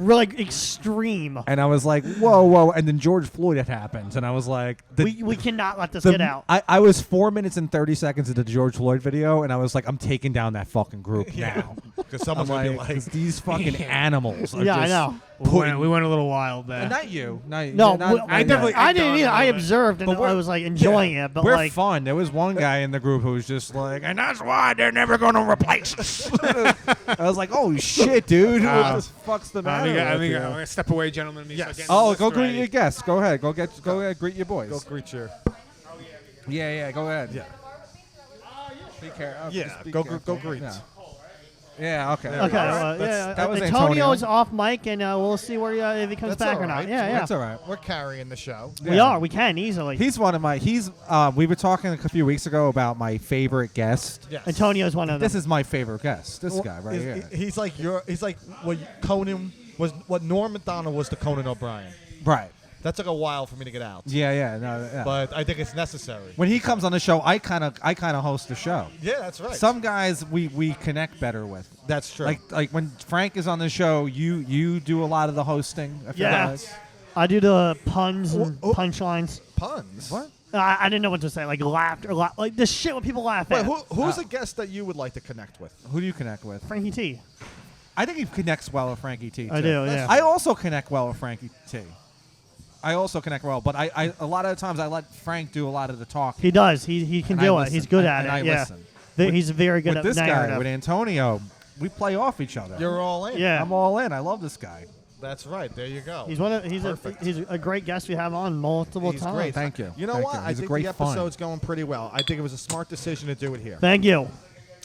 Really extreme. and I was like, "Whoa, whoa!" And then George Floyd had happened, and I was like, We cannot let this the- get out. I was 4 minutes and 30 seconds into the George Floyd video, and I was like, "I'm taking down that fucking group now." Because I'm someone's gonna be like, like, "These fucking animals." Are Yeah, I just know. We went a little wild there. Not you. Not, No, not- I definitely- I didn't either. I But observed and we're- I was like enjoying it, but We're like fun. There was one guy in the group who was just like, and that's why they're never going to replace us. I was like, oh shit, dude. What the fuck's the matter? I'm with you? going to step away, gentlemen. Yes. Oh, go greet your guests. Go ahead. Go ahead. Greet your boys. go greet your. Yeah. Go ahead. Yeah. Be careful. Yeah, Just be go careful. greet. Yeah. Okay. okay, That's- that was Antonio's Antonio. off mic, and we'll see where if he comes That's back all or not. right. Yeah, yeah. That's all right. We're carrying the show. We are. We can easily. He's one of my. We were talking a few weeks ago about my favorite guest. Yes. Antonio's one of them. This is my favorite guest. This guy right He's- here. He's like He's like what Conan was. What Norm Macdonald was to Conan O'Brien. Right. That took a while for me to get out. Yeah. No. Yeah. But I think it's necessary. When he comes on the show, I kind of host the show. Yeah, that's right. Some guys we connect better with. That's true. Like when Frank is on the show, you do a lot of the hosting. I feel Yeah. like. I do the puns and Oh, oh. punchlines. puns. What? I didn't know what to say. Like laughter, like the shit when people laugh Wait, at. who's a guest that you would like to connect with? Who do you connect with? Frankie T. I think he connects well with Frankie T. I too. do. Yeah. I also connect well with Frankie T. I also connect well, but I a lot of the times I let Frank do a lot of the talking. He does. He can And I do it. listen. He's good And- at and it. I yeah. listen. He's very good With at this narrative. guy, with Antonio, we play off each other. You're all in. Yeah. I'm all in. I love this guy. That's right. There you go. He's Perfect. he's a great guest we have on multiple He's times. great. Thank you. You know Thank what? you. I He's a think great the fun. episode's going pretty well. I think it was a smart decision to do it here. Thank you.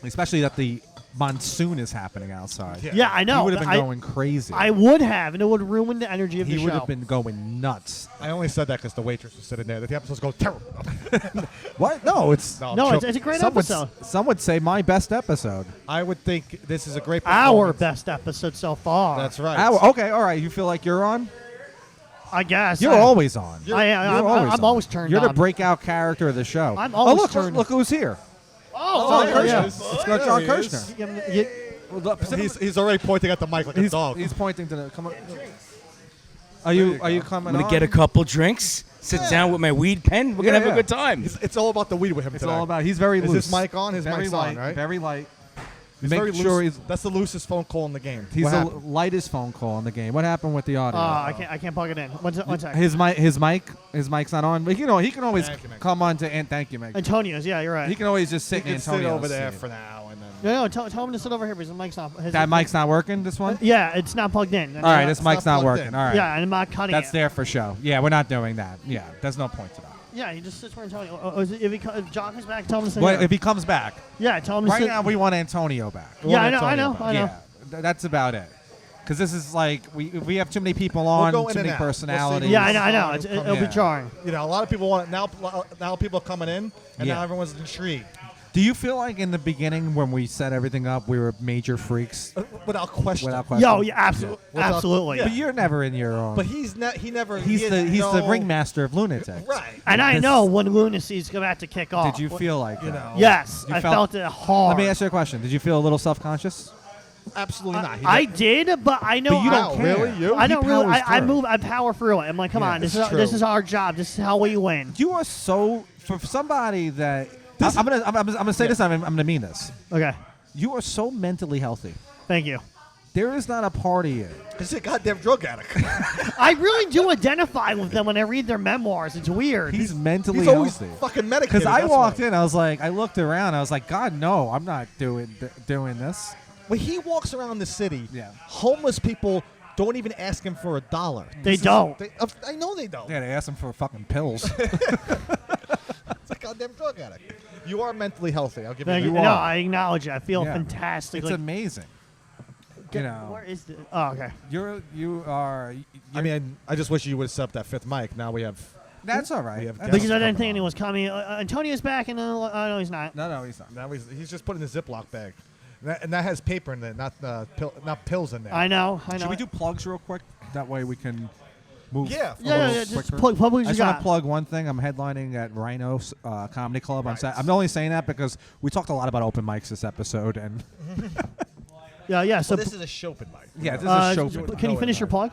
Especially that the monsoon is happening outside. Yeah. Yeah, I know. He would have been I- going crazy. I would have, and it would ruin the energy of he the would show. have been going nuts. I only said that because the waitress was sitting there. The episodes go terrible. What? No, it's No, No, I'm it's a great some would, episode. some would say my best episode. I would think this is a great Our performance. best episode so far. That's right. Okay, all right. You feel like you're on? I guess. You're always on. I'm on. always turned You're on. the breakout character of the show. I'm always look turned- look who's here. Oh, there he yeah. is. Let's go, John There he Kurschner. He's already pointing at the mic like a dog. He's pointing to the. Come on. Are you coming I'm gonna on? get a couple drinks, sit down with my weed pen. We're gonna have Yeah. a good time. It's all about the weed with him It's today. all about. He's very Is loose. his mic on? His very mic's light, on, right? Very light. He's Make very sure loose. That's the loosest phone call in the game. he's What the happened? lightest phone call in the game. What happened with the audio? I can't plug it in. One sec. His mic's not on. But he can always Thank you, Meg. come on to and thank you, Meg. Antonio's. Yeah, you're right. He can always just He sit in can sit Antonio's over there seat. for now and then. No, tell him to sit over here because the mic's not. That mic's not working. This one. Yeah, it's not plugged in. All right, this it's mic's not not plugged working. in. All right. Yeah, and I'm not cutting That's it. there for show. Yeah, we're not doing that. Yeah, there's no point to that. Yeah, he just sits where Antonio. If John comes back, tell him to sit Well, here. if he comes back, Yeah, tell him to right sit. now we want Antonio back. Yeah, I know. Yeah, that's about it. Because this is like we have too many people on, go in too and many out. We'll see personalities. who- Yeah, I know. It'll It'll be Yeah. jarring. You know, a lot of people want it. Now people are coming in, and Yeah. now everyone's intrigued. Do you feel like in the beginning when we set everything up, we were major freaks? Without question. Without question. Yo, yeah, absolutely, Without- absolutely. yeah. But you're never in your own. But he never. he's he the has the no- ringmaster of lunatics. Right. And I This- know when lunacy's about to kick off. Did you feel like You that? know. Yes, You I felt- felt it hard. Let me ask you a question. Did you feel a little self-conscious? Absolutely not. He I did, but I know. But you I, don't care. Really? You? I don't really. powers I through. move. I power through it. I'm like, come Yeah, on, it's this true. is our job. This is how we win. You are so for somebody that I'm gonna say this. I'm gonna mean this. Okay, You are so mentally healthy. thank you. There is not a party in. He's a goddamn drug addict. I really do identify with them when I read their memoirs. It's weird. He's mentally He's always healthy. fucking medicated. Because I that's walked why. in, I looked around, I was like, God, no, I'm not doing this. When he walks around the city, Yeah. homeless people don't even ask him for $1. They don't. I know they don't. Yeah, they asked him for fucking pills. It's a goddamn drug addict. You are mentally healthy. I'll give Thank you you. that. You No, are. I acknowledge it. I feel Yeah. fantastic. It's like, amazing. You know, where is the? Oh, okay. you are. I mean, I just wish you would have set up that fifth mic. Now we have. That's all right. We have That's- guests Because I didn't coming think on. anyone was coming. Antonio's back, and no, he's not. No, he's not. Now he's just put in a Ziploc bag, and that has paper in it, not pills in there. I know. Should we do plugs real quick? That way we can move. Yeah. a Yeah, little just quicker. plug what I you just want got. to plug one thing. I'm headlining at Rhino's Comedy Club on Right. Saturday. I'm only saying that because we talked a lot about open mics this episode, and Yeah. So, this is a Chopin mic. yeah, this is a show. can you finish your plug?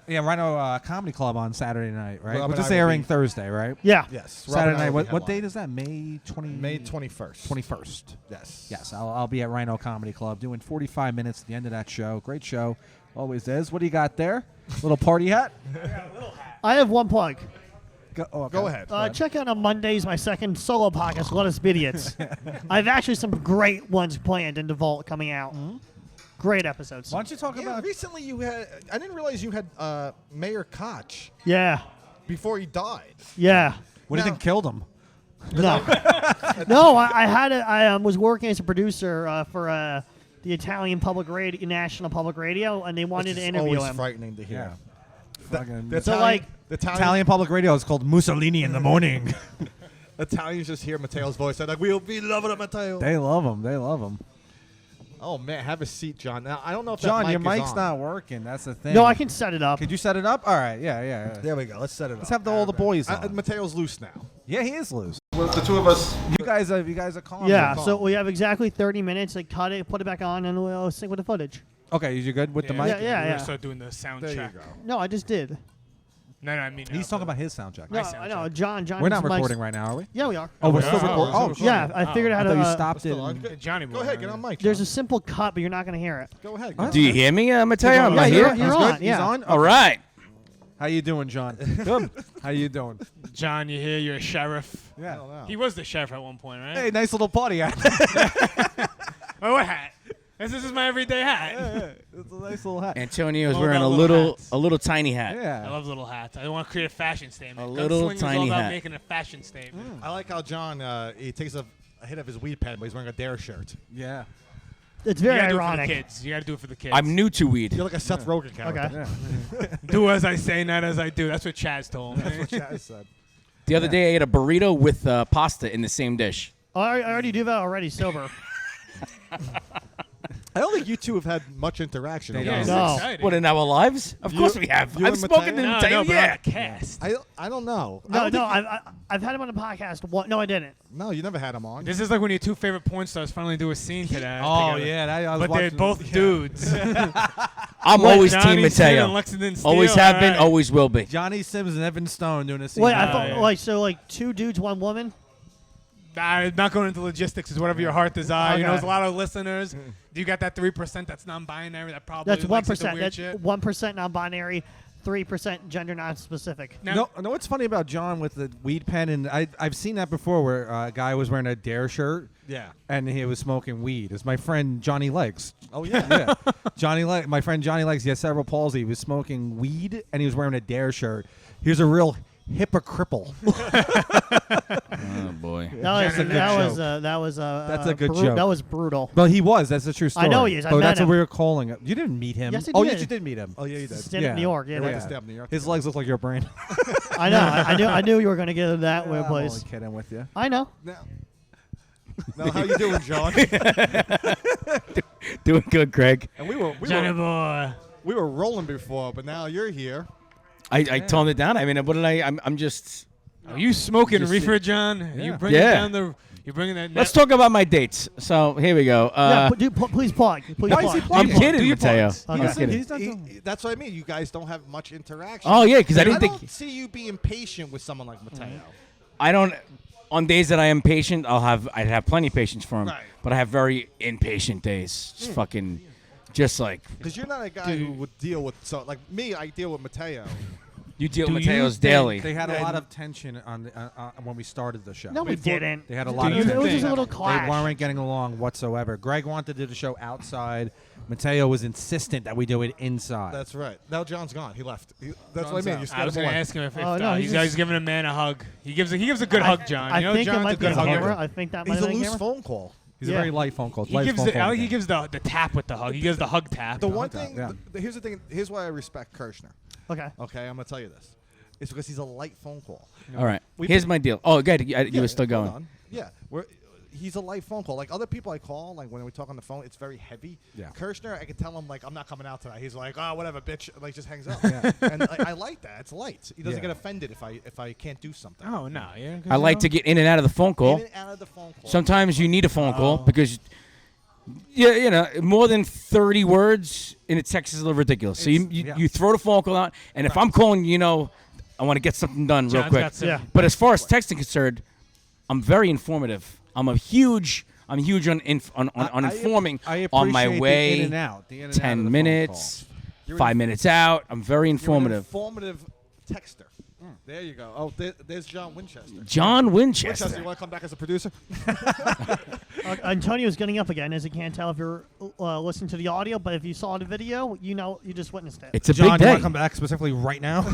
Yeah, Rhino Comedy Club on Saturday night, right? Rob Which and is I will airing be- Thursday, right? Yeah. Yes. Saturday night. What date is that? May 21st. May 21st. 21st. Yes. Yes, I'll be at Rhino Comedy Club doing 45 minutes at the end of that show. Great show. Always is. What do you got there? Little party hat? I have one plug. Go ahead. Check out on Mondays my second solo podcast, Let Us Be Idiots. I have actually some great ones planned in the vault coming out. Great episodes. Why don't you talk Yeah, about recently you had. I didn't realize you had Mayor Koch Yeah. before he died. Yeah. what do you think killed him? No. No, I was working as a producer for the Italian Public Radio, National Public Radio, and they wanted Which to is interview always him. frightening to hear. Fucking The So, Italian- like, the Italian Public Radio is called Mussolini in the morning. Italians just hear Matteo's voice. They're like, "We'll be loving it, Matteo." They love him. They love him. Oh man, have a seat, John. Now I don't know if John, that your mic is mic's on. not working. That's the thing. No, I can set it up. Could you set it up? All right. Yeah. There we go. Let's set it Let's up. have all the boys on. Matteo's loose now. Yeah, he is loose. Well, the two of us. You guys are calm. Yeah, calm. so we have exactly 30 minutes. Like, cut it, put it back on, and we'll sync with the footage. Okay, you good with the mic? Yeah, We're yeah. gonna start doing the sound There check. you go. No, I just did. No, I mean He's talking about his sound check. No, sound I know. check. John. We're not needs mics. recording right now, are we? Yeah, we are. Oh, we're Yeah. still recording. Oh, Oh, we're shit. Yeah, I figured out I how thought to. you stopped it. Still on. and- Johnny. Go ahead, get on mic. There's John. a simple cut, but you're not going to hear it. Go ahead. Huh? Do you hear me, Mateo? Am Yeah, I you're- here? you're He's on, good? yeah. He's on? All right. How you doing, John? Good. How you doing? John, you here? You're a sheriff. Yeah. He was the sheriff at one point, right? Hey, nice little party hat. Oh, what hat? This is my everyday hat. It's a nice little hat. Antonio's All wearing about a little little hats. a little tiny hat. I Yeah. love little hats. I want to create a fashion statement. A little Gunslinger's all tiny about hat. making a fashion statement. I like how John he takes a hit of his weed pen, but he's wearing a Dare shirt. Yeah. It's You very gotta do it for the ironic. kids. You got to do it for the kids. I'm new to weed. You're like a Seth Rogen character. Okay. Do as I say, not as I do. That's what Chaz told me. That's what Chaz said. The other day, I ate a burrito with pasta in the same dish. Oh, I already do that already sober. I don't think you two have had much interaction. They Yeah, it's No. exciting. What, in our lives? Of course we have. you I've and spoken to Mateo? him. No, but on Yeah. the cast. I don't know. I've had him on the podcast. No, I didn't. No, you never had him on. This is like when your two favorite porn stars finally do a scene today. Oh together. yeah, I was But they're watching- both dudes. I'm always Team Johnny Sin and Mateo. Lexington Steele, Always have been, alright. always will be. Johnny Sims and Evan Stone doing a scene. Wait, I Oh, thought yeah. like two dudes, one woman. Nah, not going into logistics is whatever your heart desires. You know, Okay. there's a lot of listeners. Do you got that 3% that's non-binary that probably That's likes 1%. the weird That's shit? 1% non-binary, 3% gender non-specific. Now, No, what's funny about John with the weed pen, and I've seen that before, where a guy was wearing a Dare shirt, Yeah. and he was smoking weed. It's my friend Johnny Legs. Oh yeah. Yeah, my friend Johnny Legs. He has cerebral palsy. He was smoking weed, and he was wearing a Dare shirt. He was a real hypocrite. Oh, boy. That's a good joke. That's a good joke. That was brutal. Well, he was. That's a true story. I know he is. I Oh, met that's him. what we were calling it. You didn't meet him. Yes, I Oh, did. yes, you did meet him. Oh yeah, you did. Stand up in New York. Yeah, They went yeah. to stay up in New York. His legs look like your brain. I know. I knew you were going to get into that I'm place. only kidding with you. I know. Now, how you doing, John? Doing good, Greg. And we Johnny boy. were rolling before, but now you're here. I toned it down. I mean, what did I'm just... Are you smoking Just reefer, John? Yeah. You bringing Yeah. down the... You're bringing that... Let's talk about my dates. So, here we go. Please plug. Please Why is he plug. I'm plugging? kidding, Do your Mateo. plugs. I'm Okay. just kidding. He's not doing- That's what I mean. You guys don't have much interaction. Oh, yeah, because I didn't don't think... see you being patient with someone like Mateo. I don't... On days that I am patient, I'd have plenty of patience for him. Right. But I have very impatient days. Just fucking... Just like... Because you're not a guy who would deal with like me. I deal with Mateo. You deal Do with you Mateo's think daily. They had a lot of tension on when we started the show. No, we didn't. They had a Do lot you of It was tension. just a little They clash. weren't getting along whatsoever. Greg wanted to do the show outside. Mateo was insistent that we do it inside. That's right. Now John's gone. He left. That's John's what I mean. out. You I scared was him going to away. ask him if Oh, no, he's he's just- giving a man a hug. He gives a good hug, John. I You know, think it John's might a be good the hugger. camera. I think that might He's a be the loose camera. phone call. He's a Yeah. very light phone call. He Light gives phone call he game. gives the tap with the hug. He gives the hug tap. The one Okay, thing. yeah. Here's the thing. Here's why I respect Kirschner. Okay. Okay, I'm gonna tell you this. It's because he's a light phone call. All right. We Here's did- my deal. Oh, good. You were still hold going. on. Yeah, he's a light phone call. Like other people I call, like when we talk on the phone, it's very heavy. Yeah. Kirschner, I can tell him like I'm not coming out tonight. He's like, oh, whatever, bitch. Like just hangs up. Yeah. And I like that. It's light. He doesn't Yeah. get offended if I can't do something. Oh, no. Yeah, I like to get in and out of the phone call. In and out of the phone call. Sometimes you need a phone call because, you know, more than 30 words in a text is a little ridiculous. So Yeah. you throw the phone call out, and if I'm calling, you know, I want to get something done real John's quick. got some- Yeah. But as far as texting concerned, I'm very informative. I'm huge on informing I on my appreciate way. the in and out. The in and out of 10 the phone minutes, You're 5 minutes out. I'm very You're an informative. informative texter. There you go. Oh, there's John Winchester. John Winchester, Winchester. you want to come back as a producer? Antonio's getting up again, as you can't tell if you're listening to the audio, but if you saw the video, you know you just witnessed it. It's a John, big you want day. to come back specifically right now?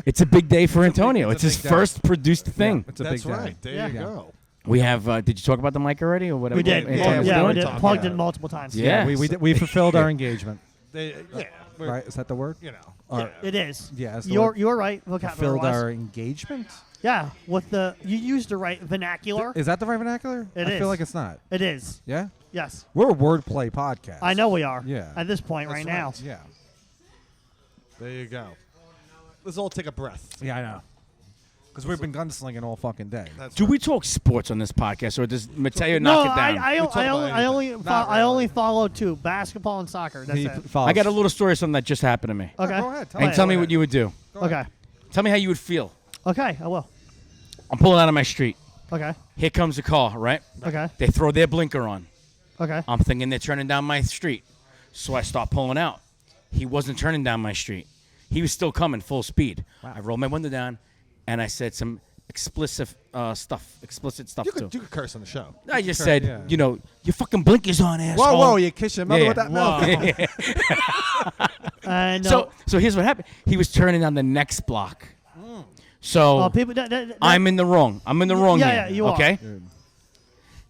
It's a big day for Antonio. it's It's a his big day. first produced thing. It's a That's big day. right. There Yeah. you Yeah. go. We have. Did you talk about the mic already, or whatever? We did. what Yeah, Antonio was Yeah, doing? we did. talking Plugged about in it. multiple times. Yeah. We fulfilled our engagement. Yeah. we're- Right? Is that the word? You know. Or- It is. Yeah, that's the You're word. you're right. Fulfilled Vocabulary-wise. our engagement? Yeah, with the you used the right vernacular. Is that the right vernacular? It I is. feel like it's not. It is. Yeah? Yes. We're a wordplay podcast. I know we are. Yeah. At this point, That's right now. Yeah. There you go. Let's all take a breath. Yeah, I know. Because we've been gunslinging all fucking day. That's Do right. we talk sports on this podcast, or does Mateo No, knock it down? I We talk about anything. Not I really. only follow two: basketball and soccer. That's He it. follows. I got a little story of something that just happened to me. Okay. Go ahead. And tell me what you would do. Okay. Tell me how you would feel. Okay. I will. I'm pulling out of my street. Okay. Here comes a car, right? Okay. They throw their blinker on. Okay. I'm thinking they're turning down my street. So I start pulling out. He wasn't turning down my street. He was still coming full speed. Wow. I rolled my window down, and I said some explicit stuff You too. could curse on the show. I just curse, said, yeah. you know, your fucking blinkers on, asshole. Whoa, you kiss your mother Yeah. with that mouth. And So here's what happened. He was turning on the next block. So people. I'm in the wrong. I'm in the wrong Yeah, here. yeah, you are. okay?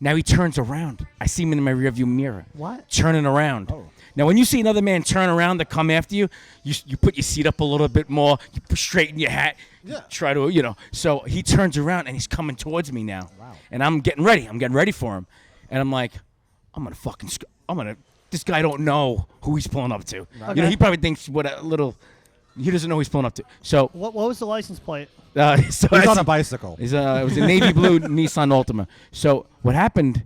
Now he turns around. I see him in my rearview mirror. What? Turning around. Oh. Now, when you see another man turn around to come after you, you put your seat up a little bit more. You straighten your hat. Yeah. Try to, So he turns around and he's coming towards me now. Wow. And I'm getting ready. I'm getting ready for him. And I'm like, this guy don't know who he's pulling up to. Okay. He probably thinks he doesn't know who he's pulling up to. So, What was the license plate? He's on a bicycle. it was a navy blue Nissan Altima. So what happened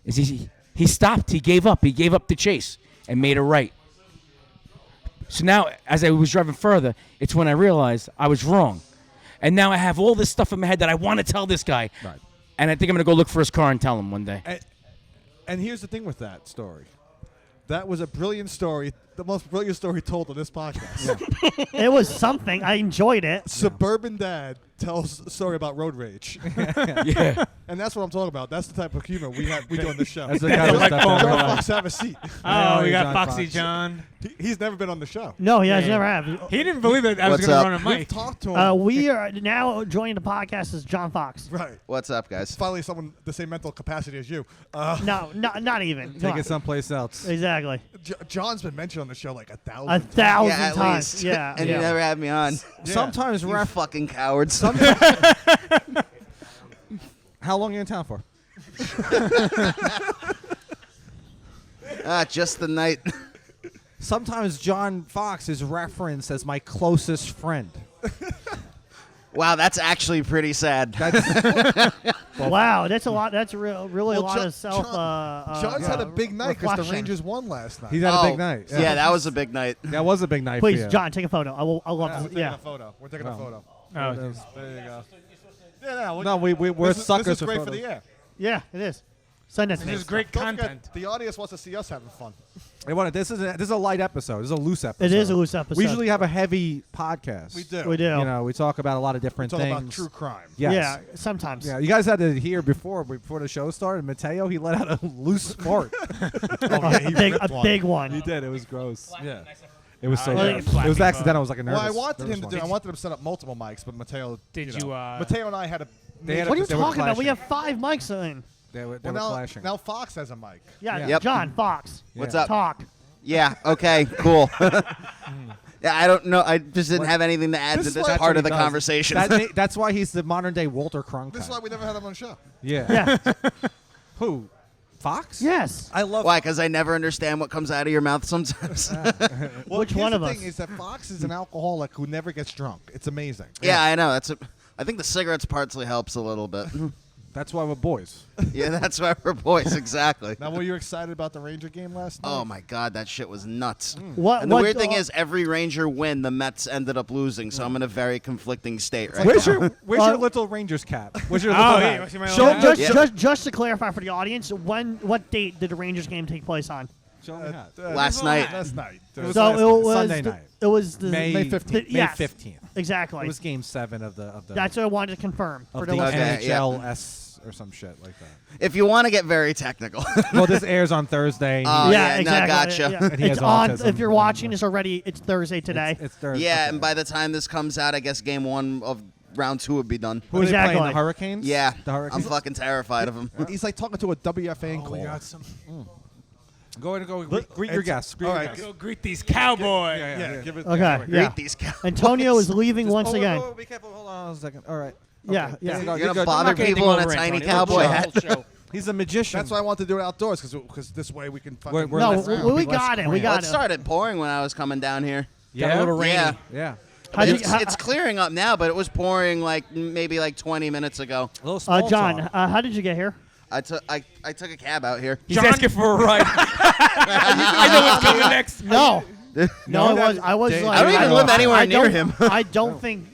is he stopped. He gave up. He gave up the chase and made a right. So now, as I was driving further, it's when I realized I was wrong. And now I have all this stuff in my head that I want to tell this guy. Right. And I think I'm going to go look for his car and tell him one day. And here's the thing with that story. That was a brilliant story, the most brilliant story told on this podcast. It was something. I enjoyed it. Suburban dad tells a story about road rage. Yeah. And that's what I'm talking about. That's the type of humor we do on this show. That's the guy who's Microphone. stepped in John real life. Fox, have a seat. Oh, we got John Foxy Fox. John. He's never been on the show. No, he has Yeah. never have. He didn't believe that I was What's going to up? run a We've mic. talked to him. We are now joining the podcast as John Fox. Right. What's up, guys? Finally, someone the same mental capacity as you. No, not even. Come Take on. it someplace else. Exactly. John's been mentioned on the show like 1,000 A times. thousand Yeah, at times. least. Yeah. And yeah. you never had me on. Sometimes You ref. fucking cowards. How long are you in town for? Just the night. Sometimes John Fox is referenced as my closest friend. Wow, that's actually pretty sad. Wow, that's a lot. That's really Well, a lot John- of self. John's had a big night because the reflection. Rangers won last night. He's had Oh, a big night. Yeah, that was a big night. That was a big night Please, for you. John, take a photo. I love We're this. taking Yeah. a photo. We're taking a Oh. photo. Oh, There you go. Yeah, No, we're this suckers is for great for photos. the air. Yeah, it is. Send that to this me. is great Don't content. forget, the audience wants to see us having fun. This is a light episode. This is a loose episode. It is a loose episode. We usually have a heavy podcast. We do. We do. You know, we talk about a lot of We different talk things. about true crime. Yes. Yeah, sometimes. Yeah, you guys had to hear before the show started. Mateo, he let out a loose fart. He ripped A one. big one. He did. It was gross. Yeah. It was so Well, gross. Flappy It was Bird. accidental. It was like a nervous. Well, I wanted him to nervous do. I one. wanted him to set up multiple mics, but Mateo. Did you know, you, Mateo and I had a. They had What are you they were talking about? We clashing. have 5 mics in. They were Well, now, clashing. now Fox has a mic. Yeah, Yep. John Fox. What's Yeah. up? Talk. Yeah, okay, cool. Yeah, I don't know. I just didn't have anything to add This to is this why- part That's of the what he does. conversation. That's why he's the modern day Walter Cronkite. This is why we never had him on the show. Yeah. Yeah. Who? Fox? Yes. I love. Why? Because I never understand what comes out of your mouth sometimes. Well, Which here's one the of us? thing is that Fox is an alcoholic who never gets drunk. It's amazing. Yeah, I know. I think the cigarettes partly helps a little bit. That's why we're boys. Yeah, that's why we're boys. Exactly. Now, were you excited about the Ranger game last night? Oh my God, that shit was nuts. What? And the what, weird thing is, every Ranger win, the Mets ended up losing. So I'm in a very conflicting state right Where's now. your little Rangers cap? Where's your Oh, little hey, hat? wanna see my Show little him hat? just. Yeah. just to clarify for the audience, what date did the Rangers game take place on? Show him the hat. Last night. Last night. was So last it night, was Sunday the- night. It was the May 15th. May yes, 15th. Exactly. It was Game 7 of the. That's what I wanted to confirm for of the the listeners. Okay, yeah. NHLS or some shit like that. If you want to get very technical. Well, this airs on Thursday. Oh, yeah, yeah, no, exactly. gotcha. Yeah. And he It's has on. autism. If you're watching, it's already. It's Thursday today. It's Thursday. Yeah, okay. and by the time this comes out, I guess game 1 of round 2 would be done. Who are they playing? Exactly. The Hurricanes? Yeah, The I'm Hurricanes. fucking terrified of him. He's like talking to a WFA Oh, we call. got some. Go ahead and go. Look, Greet your it's- guests. Greet all your right, guests. Go greet these cowboys. Yeah, give it. Okay. Greet Yeah. these guys. Antonio is leaving Just- once oh, again. Be careful. Hold on a second. All right. Yeah, Okay. yeah. There you go. You're gonna good. bother Knock anything people in a over, tiny Antonio. cowboy Whole hat. show. He's a magician. That's why I want to do it outdoors because this way we can fucking. We're No, less- we be less got it. We cramped. got Well, it it. started pouring when I was coming down here. Got a little rainy. Yeah. Yeah. How'd you- It's clearing up now, but it was pouring maybe 20 minutes ago. A little small John, talk. how did you get here? I took a cab out here. He's asking for a ride. I know what's coming next. No, no, that- I was Dave- like, I don't even live anywhere near don't- him. I don't think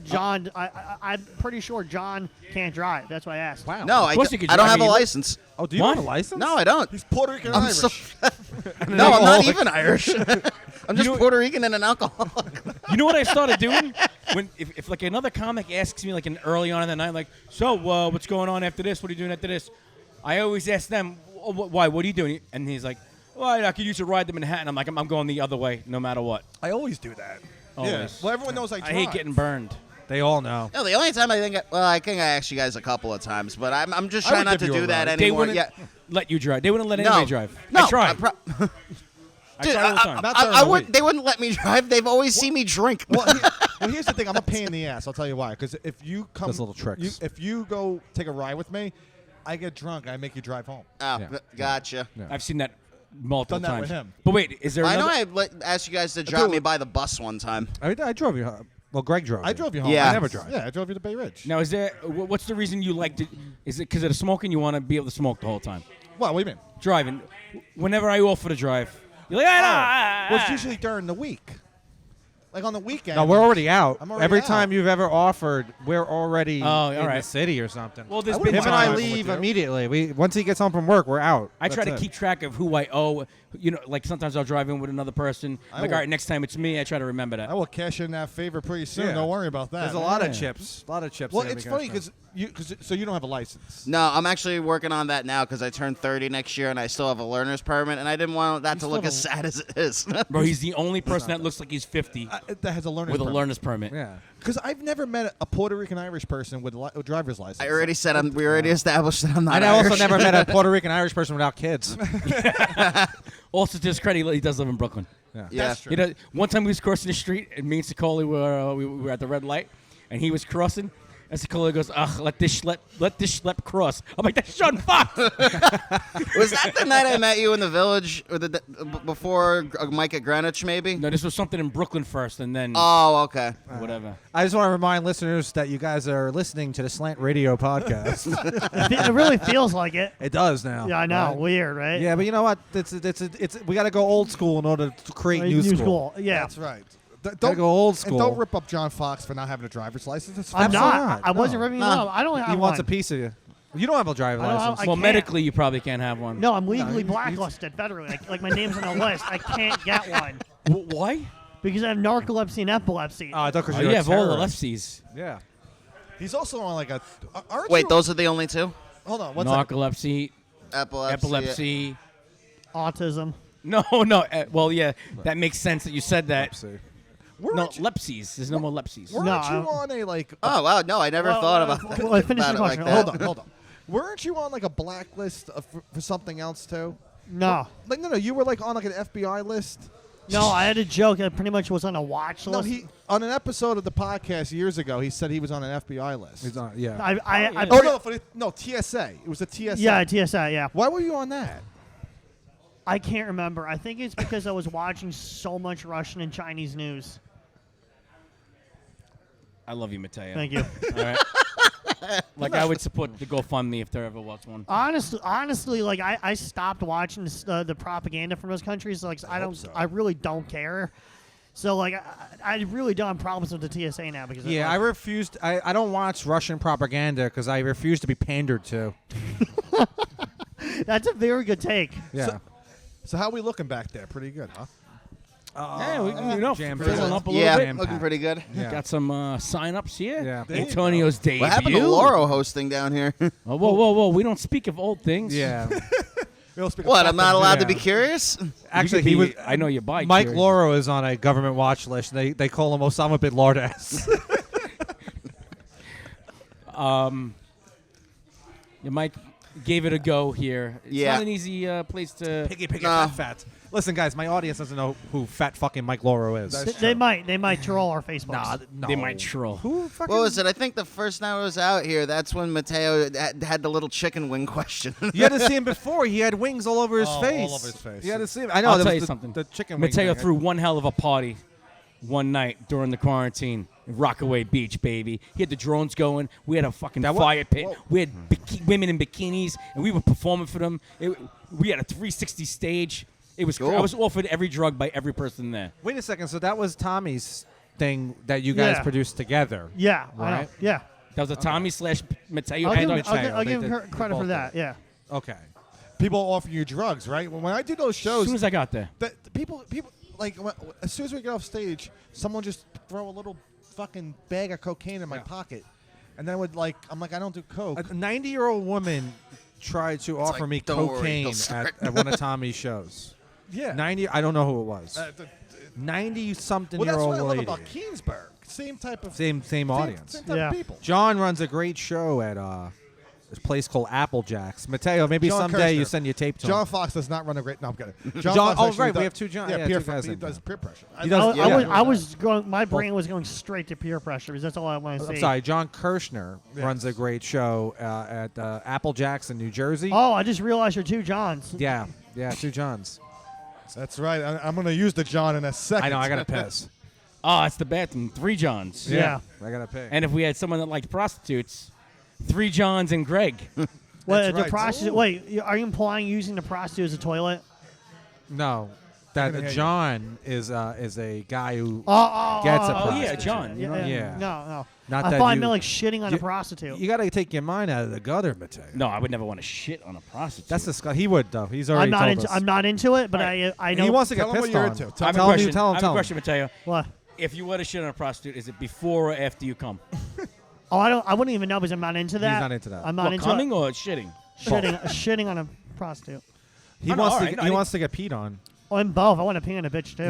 John. I'm pretty sure John can't drive. That's why I asked. Wow. No, Of course you could I don't drive. have a I mean, license. Oh, do you What? have a license? No, I don't. He's Puerto Rican and I'm Irish. so. No, I'm not even Irish. I'm just Puerto Rican and an alcoholic. You know what I started doing? If like another comic asks me like an early on in the night, like, so what's going on after this? What are you doing after this? I always ask them, why? What are you doing? And he's like, well, I could use a ride to Manhattan. I'm like, I'm going the other way, no matter what. I always do that. Always. Yeah. Well, everyone knows I I drive. hate getting burned. They all know. No, the only time I think I asked you guys a couple of times, but I'm just I trying would not to give you do a that ride. They anymore. wouldn't Yeah. let you drive. They wouldn't let No. anybody drive. No. I tried. I Dude, tried all the time. Not during the week. they wouldn't let me drive. They've always seen me drink. Well, here's the thing. I'm a pain in the ass. I'll tell you why. Because if you come, Does little tricks. if you go take a ride with me, I get drunk. I make you drive home. Oh, Yeah. gotcha. Yeah. I've seen that multiple Done that times. with him. But wait, is there I know another? I asked you guys to drop me by the bus one time. I drove you home. Well, Greg drove. I drove you home. Yeah. I never drive. Yeah, I drove you to Bay Ridge. Now, is there? What's the reason you like to? Is it because of the smoking? You want to be able to smoke the whole time? What do you mean? Driving. Whenever I offer to drive, you're like, Well, it's usually during the week. Like on the weekend. No, we're already out. I'm already Every out. time you've ever offered, we're already in all the right. city or something. Well, there's I been wouldn't him and I times. with leave you. immediately. Once he gets home from work, we're out. I try to That's it. keep track of who I owe. You know, like sometimes I'll drive in with another person. I Like, will- all right, next time it's me. I try to remember that. I will cash in that favor pretty soon. Yeah. Don't worry about that. There's a lot of chips. A lot of chips. Well, that it's we funny gotta because so you don't have a license. No, I'm actually working on that now because I turn 30 next year and I still have a learner's permit, and I didn't want that to still look have as sad as it is. Bro, he's the only person that looks like he's 50 That has a learner's with a permit. learner's permit. Yeah. Because I've never met a Puerto Rican Irish person with a driver's license. I already said we already established that I'm not And I also Irish. never met a Puerto Rican Irish person without kids. Also, to his credit, he does live in Brooklyn. Yeah. Yeah. That's true. He does, one time we was crossing the street, and me and Sicoli were at the red light, and he was crossing. And Sicoli goes, "Ugh, let this schlep cross." I'm like, "That's Sean Fox." Was that the night I met you in the village, or before Mike at Greenwich, maybe? No, this was something in Brooklyn first, and then Oh, okay. whatever. I just want to remind listeners that you guys are listening to the Slant Radio podcast. It really feels like it. It does now. Yeah, I know. right? Weird, right? Yeah, but you know what? It's we got to go old school in order to create new school. Yeah. That's right. Gotta go old And school. don't rip up John Fox for not having a driver's license. It's I'm fine. Absolutely not. not. I wasn't No. ripping him up. I don't have He wants a one. piece of you. You don't have a driver's I don't have- license. I Well, can't. medically, you probably can't have one. No, I'm legally he's- blacklisted federally. Like my name's on the list. I can't get one Why? because I have narcolepsy and epilepsy. I thought because Oh, you're you a have all the terrorist. lefties. Yeah. He's also on like a. Aren't Wait, you, those are the only two? Hold on. One second. Narcolepsy, epilepsy. Autism. No. Well, yeah, that makes sense that you said that. No, Weren't you, lepsies. There's no more lepsies. weren't No, you I don't- on a like? Oh, wow. No, I never thought about that. well, finish about the it like question. that. Hold on. Weren't you on like a blacklist for something else too? No. Like no, you were like on like an FBI list. No, I had a joke that pretty much was on a watch No, list. he on an episode of the podcast years ago. He said he was on an FBI list. He's not. Yeah. I Oh no, no TSA. It was a TSA. yeah, TSA, yeah. Why were you on that? I can't remember. I think it's because I was watching so much Russian and Chinese news. I love you, Mateo. Thank you. All right. Like I would support the GoFundMe if there ever was one. Honestly, like I stopped watching the propaganda from those countries. Like I really don't care. So like I really don't have problems with the TSA now because Yeah, I refused. I don't watch Russian propaganda because I refuse to be pandered to. that's a very good take. Yeah. So how are we looking back there? Pretty good, huh? Yeah, we jam filling packed. up a little Yeah, bit. looking pretty good. Yeah. Got some sign-ups here. Yeah. Antonio's debut. What happened to Lauro hosting down here? Oh, whoa. We don't speak of old things. Yeah. We don't speak of What? I'm not allowed to be Yeah. curious? Actually, You he could was. be- I know your bike. Mike here. Lauro is on a government watch list. They call him Osama bin Lardass. Mike gave it a go here. It's Yeah. not an easy place to. Piggy, piggy, No. fat. Listen, guys, my audience doesn't know who fat fucking Mike Lauro is. That's They might troll our Facebooks. Nah, no. They might troll. Who fucking? What was it? I think the first night I was out here, that's when Mateo had the little chicken wing question. You had to see him before. He had wings all over his Oh, face. all over his face. You had to see him. I know. I'll there tell was you the, something. The chicken wing Mateo thing. threw one hell of a party one night during the quarantine in Rockaway Beach, baby. He had the drones going. We had a fucking That fire pit. whoa. We had women in bikinis, and we were performing for them. We had a 360 stage. It was. Cool. I was offered every drug by every person there. Wait a second. So that was Tommy's thing that you guys Yeah. produced together. Yeah, I know. Right. Yeah. That was a Tommy / Mateo. I'll give him, Mateo. I'll give They him did- credit for both that. did. Yeah. Okay. People offer you drugs, right? When I do those As shows, soon as I got there. the people like as soon as we get off stage, someone just throw a little fucking bag of cocaine in my pocket, and then I'm like I don't do coke. A 90-year-old woman tried to offer like, me don't worry, cocaine they'll start. at one of Tommy's shows. Yeah. 90. I don't know who it was. The- 90-something-year-old that's what I love lady. about Keensburg. Same type of Same audience. Same type Yeah. of people. John runs a great show at this place called Applejack's. Mateo, maybe John someday you Kurschner. send your tape to John him. Fox does not run a great. No, I'm kidding. John- Fox oh, actually right, we does- have two John- Yeah, yeah, peer two guys he in does there. peer pressure. He does- I, yeah. I was going. My brain was going straight to peer pressure because that's all I want to say. I'm sorry, John Kurschner Yes. runs a great show at Applejack's in New Jersey. Oh, I just realized you're two Johns. Yeah, two Johns. That's right. I'm going to use the John in a second. I know, I got to piss. Oh, it's the bathroom. 3 Johns. Yeah. I got to pay. And if we had someone that liked prostitutes, 3 Johns and Greg. Wait, the right. prostitute. Wait, are you implying using the prostitute as a toilet? No, gonna hear you. John is a guy who Oh, Gets a Oh, yeah, prostitute. John. You know? Yeah. No. Not I that thought I you- meant like shitting on you- a prostitute. you got to take your mind out of the gutter, Mateo. No, I would never want to shit on a prostitute. That's the he would though. He's already I'm not told into. us. I'm not into it, but I know. He wants to get Tell him what pissed you're on. into. I have Tell a him, question. tell him, I have tell a him. question, Mateo. What? If you were to shit on a prostitute, is it before or after you come? Oh, I wouldn't even know because I'm not into that. not into that. I'm not What, into coming or shitting? shitting on a prostitute. He Oh, no, wants all to. right. Get, No, he I wants to get peed on. Oh, I'm both. I want to pee on a bitch too.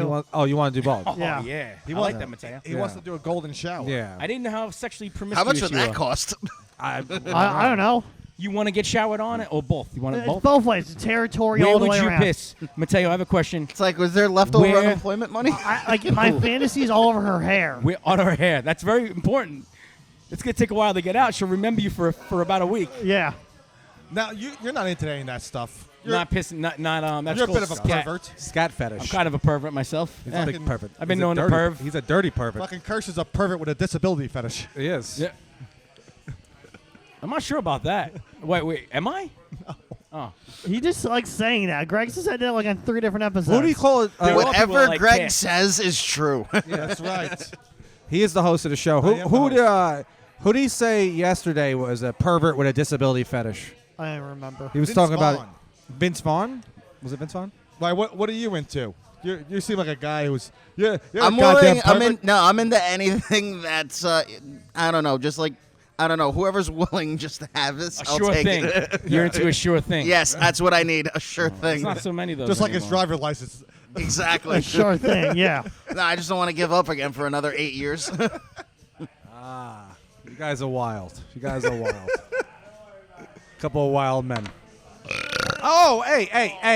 You want to do both? Oh, Yeah. yeah. He I wants- like that, Mateo. He wants to do a golden shower. Yeah. I didn't know how sexually How promiscuous much would you that were. cost? I don't know. You want to get showered on it or both? You want it It's both? both ways. It's territory Where all the would way you around. piss? Mateo, I have a question. It's like, was there leftover Where- unemployment money? Like my fantasy's all over her hair. Where, on her hair. That's very important. It's going to take a while to get out. She'll remember you for about a week. Yeah. Now you're not into any of that stuff. You're, Not pissing, not that's you're a called bit of a scat. pervert. Scat fetish. I'm kind of a pervert myself. He's Yeah. a big pervert. I've been He's a known to dirty- perv. He's a dirty pervert. Fucking Kirsch is a pervert with a disability fetish. He is. Yeah. I'm not sure about that. Wait, am I? Oh. He just likes saying that. Greg said that like on 3 different episodes. Who do you call it? There are Whatever people like Greg that. says is true. That's right. He is the host of the show. I am the Who did he say yesterday was a pervert with a disability fetish? I don't remember. He was Vince talking about Vaughn. Vince Vaughn. Was it Vince Vaughn? Like, what are you into? You seem like a guy who's you're I'm a goddamn willing. pervert. I'm into anything that's I don't know, just like I don't know, whoever's willing just to have this, A I'll sure take thing. it. You're into a sure thing. Yes, that's what I need, a sure There's thing. not so many of those. Just like his anymore. driver's license. Exactly. Sure thing. Yeah. No, I just don't want to give up again for another 8 years. You guys are wild. You guys are wild. Couple of wild men. Oh, hey.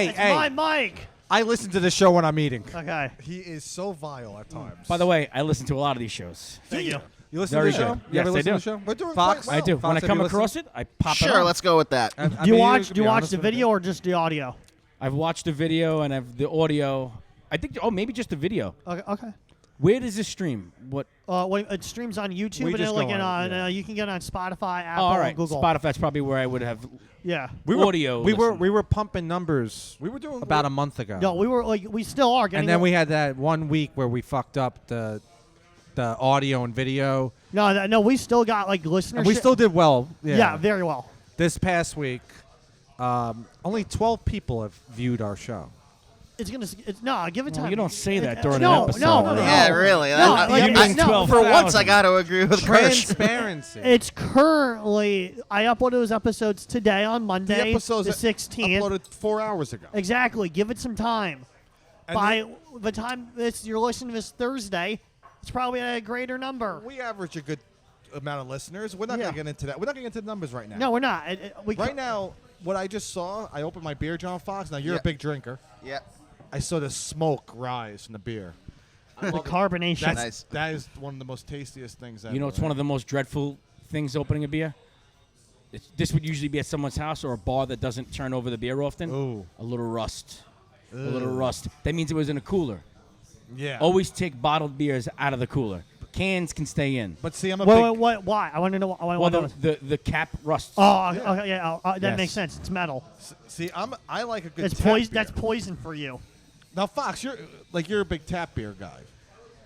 It's my mic. I listen to the show when I'm eating. Okay. He is so vile at times. By the way, I listen to a lot of these shows. Thank you. You listen Very to the show? good. You ever Yes, I listen do. to the show? We're doing Fox? quite I well. do. When I Fox, have come you across listened? it, I pop it Sure, on. let's go with that. I Do you mean, watch? to Do you be watch honest the with you. video or just the audio? I've watched the video and I've the audio. I think. Oh, maybe just the video. Okay. Where does this stream? What? Wait, it streams on YouTube We and just then go on, on, you can get it on Spotify, Oh, Apple, all right. and Google. Spotify's probably where I would have Yeah. audio. We listen. were pumping numbers We were doing about a month ago. No, we were like we still are getting. and then we had that 1 week where we fucked up the audio and video. No, we still got like listenership. And we still did well. Yeah, very well. This past week, only 12 people have viewed our show. It's gonna. Give it Well, time. you don't say that It- during no, an episode. No. Yeah, really. No, like, no. For once, I got to agree with Kirsch. Transparency. It's currently. I uploaded those episodes today on the Monday, episodes the 16th. uploaded 4 hours ago. Exactly. Give it some time. And By the time you're listening to this Thursday, it's probably at a greater number. we average a good amount of listeners. We're not Yeah. going to get into that. We're not going to get into the numbers right now. No, we're not. Right now, what I just saw, I opened my beer, John Fox. Now, you're Yeah. a big drinker. Yeah. I saw the smoke rise from the beer. the carbonation. That's, Nice. That is one of the most tastiest things ever. You know, it's one of the most dreadful things opening a beer. This would usually be at someone's house or a bar that doesn't turn over the beer often. Ooh. A little rust. A little rust. That means it was in a cooler. Yeah. Always take bottled beers out of the cooler. Cans can stay in. But see, I'm a Wait, big... why? I want to know. I Well, want to know. the cap rusts. Oh, okay, yeah. That Yes. makes sense. It's metal. See, I like a good It's tap poison. beer. That's poison for you. Now, Fox, you're a big tap beer guy.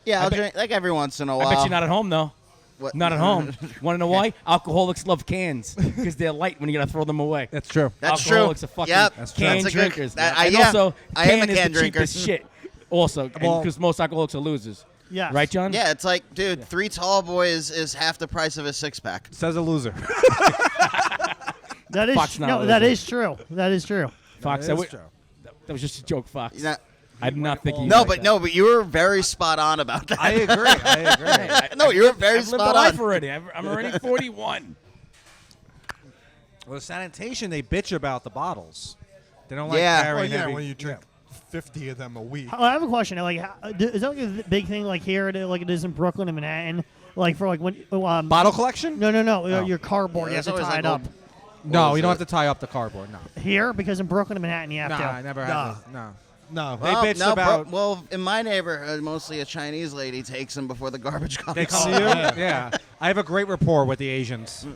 Yeah, I'll bet- drink like every once in a I while. bet you're not at home, though. What? Not at home. Want to know why? Alcoholics love cans because they're light when you got to throw them away. That's true. That's true. Alcoholics are fucking Yep. That's true. can That's a good- drinkers. that- and yeah, also, I am a can is can the drinker. cheapest shit. Also, Well- because most alcoholics are losers. Yes. Right, John? Yeah, it's like, dude, 3 tall boys is half the price of a 6-pack. Says a loser. That is Fox not no. losing. That is true. That is true. Fox, That that, is true. that was just a joke, Fox. You know, I did not think he. No, like but you were very spot on about that. I agree. No, you were very I've lived a spot life on. already. I'm already 41. Well, sanitation, they bitch about the bottles. They don't Yeah. like Well, carrying yeah, heavy. when you drink 50 of them a week. I have a question. Like, is that like a big thing like here, like it is in Brooklyn and Manhattan? Like for like when Bottle collection? No. Oh. Your cardboard, Yeah, you have it's to always tie like it up. No, was you don't it? have to tie up the cardboard. No. Here, because in Brooklyn and Manhattan, you have Nah, to. I never had to. No. No. They bitched about. Well, in my neighborhood, mostly a Chinese lady takes them before the garbage comes. They come to you? Yeah. I have a great rapport with the Asians.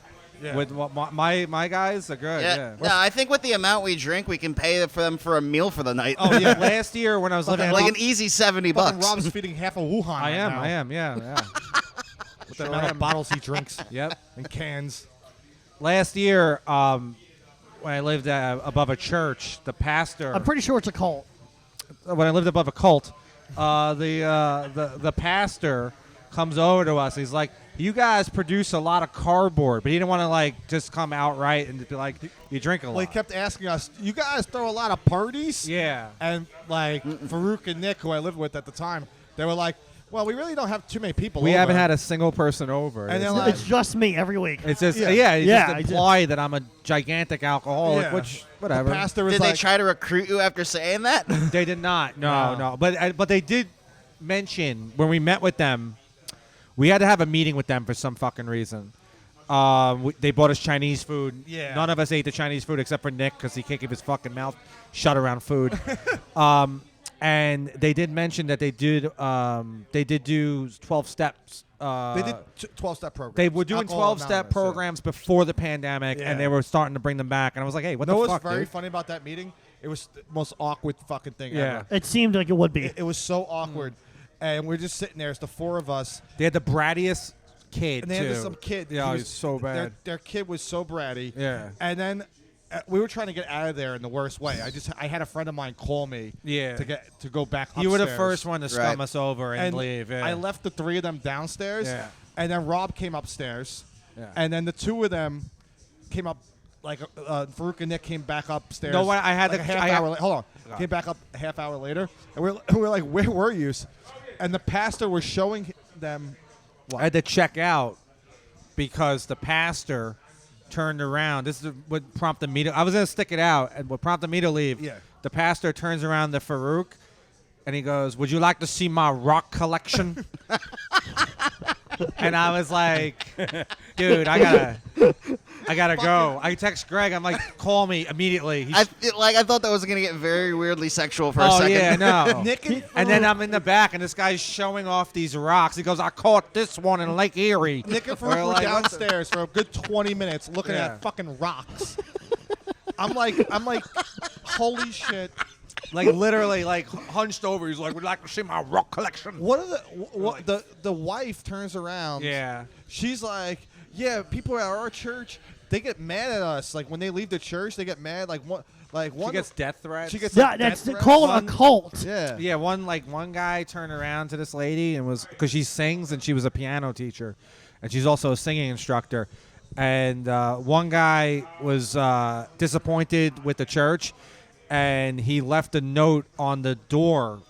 Yeah. With my guys are good. Yeah. Yeah. I think with the amount we drink, we can pay for them for a meal for the night. Oh yeah. Last year when I was living, like an easy $70 Fucking bucks. Rob's feeding half of Wuhan. I right am. now I am. Yeah. With the amount of bottles he drinks Yep. and cans. Last year, when I lived above a church, the pastor. I'm pretty sure it's a cult. When I lived above a cult, the pastor comes over to us. He's like, "You guys produce a lot of cardboard," but he didn't want to like just come outright and be like, "You drink a lot." Well, he kept asking us, "You guys throw a lot of parties?" Yeah. And like Farouk and Nick, who I lived with at the time, they were like, "Well, we really don't have too many people. We over." haven't had a single person over. And It's- they're like- It's just me every week. It's just Yeah. you Yeah, just I just- imply that I'm a gigantic alcoholic, Yeah. which whatever. The pastor was Did like, they try to recruit you after saying that? They did not. No. But they did mention when we met with them, we had to have a meeting with them for some fucking reason. They bought us Chinese food. Yeah. None of us ate the Chinese food except for Nick because he can't keep his fucking mouth shut around food. And they did mention that they did do 12 steps. they did 12-step programs. They were doing Alcohol 12-step Anonymous, yeah. programs before the pandemic, Yeah. and they were starting to bring them back. And I was like, "Hey, what You know the what's fuck, very dude?" funny about that meeting? It was the most awkward fucking thing Yeah. ever. It seemed like it would be. It was so awkward. And we're just sitting there. It's the four of us. They had the brattiest kid And they too. had some kid. Yeah, he he's so bad. Their kid was so bratty. Yeah. And then we were trying to get out of there in the worst way. I had a friend of mine call me. Yeah. To go back upstairs. You were the first one to scum Right. us over and leave. Yeah. I left the three of them downstairs. Yeah. And then Rob came upstairs. Yeah. And then the two of them came up. Like Farouk and Nick came back upstairs. No, I had like the- a half I had- hour. Hold on, God. came back up a half hour later, and we're like, where were you? And the pastor was showing them. I had to check out because the pastor turned around. This is what prompted me to. I was gonna stick it out, and what prompted me to leave. Yeah. The pastor turns around to Farouk, and he goes, "Would you like to see my rock collection?" And I was like, "Dude, I gotta go." I text Greg. I'm like, "Call me immediately." I thought that was gonna get very weirdly sexual for a Oh second. yeah, no. Nick And then I'm in the back, and this guy's showing off these rocks. He goes, "I caught this one in Lake Erie." Nick and We're Farouk were like, what the- downstairs for a good 20 minutes looking Yeah. at fucking rocks. I'm like, holy shit! Like literally, like hunched over. He's like, "Would you like to see my rock collection?" What are the wife turns around? Yeah. She's like, yeah, people at our church, they get mad at us. Like when they leave the church, they get mad. Like one. She gets death threats. She gets Yeah, like, that's death called a threats. cult. Yeah. Yeah, one guy turned around to this lady and was because she sings and she was a piano teacher, and she's also a singing instructor. And one guy was disappointed with the church, and he left a note on the door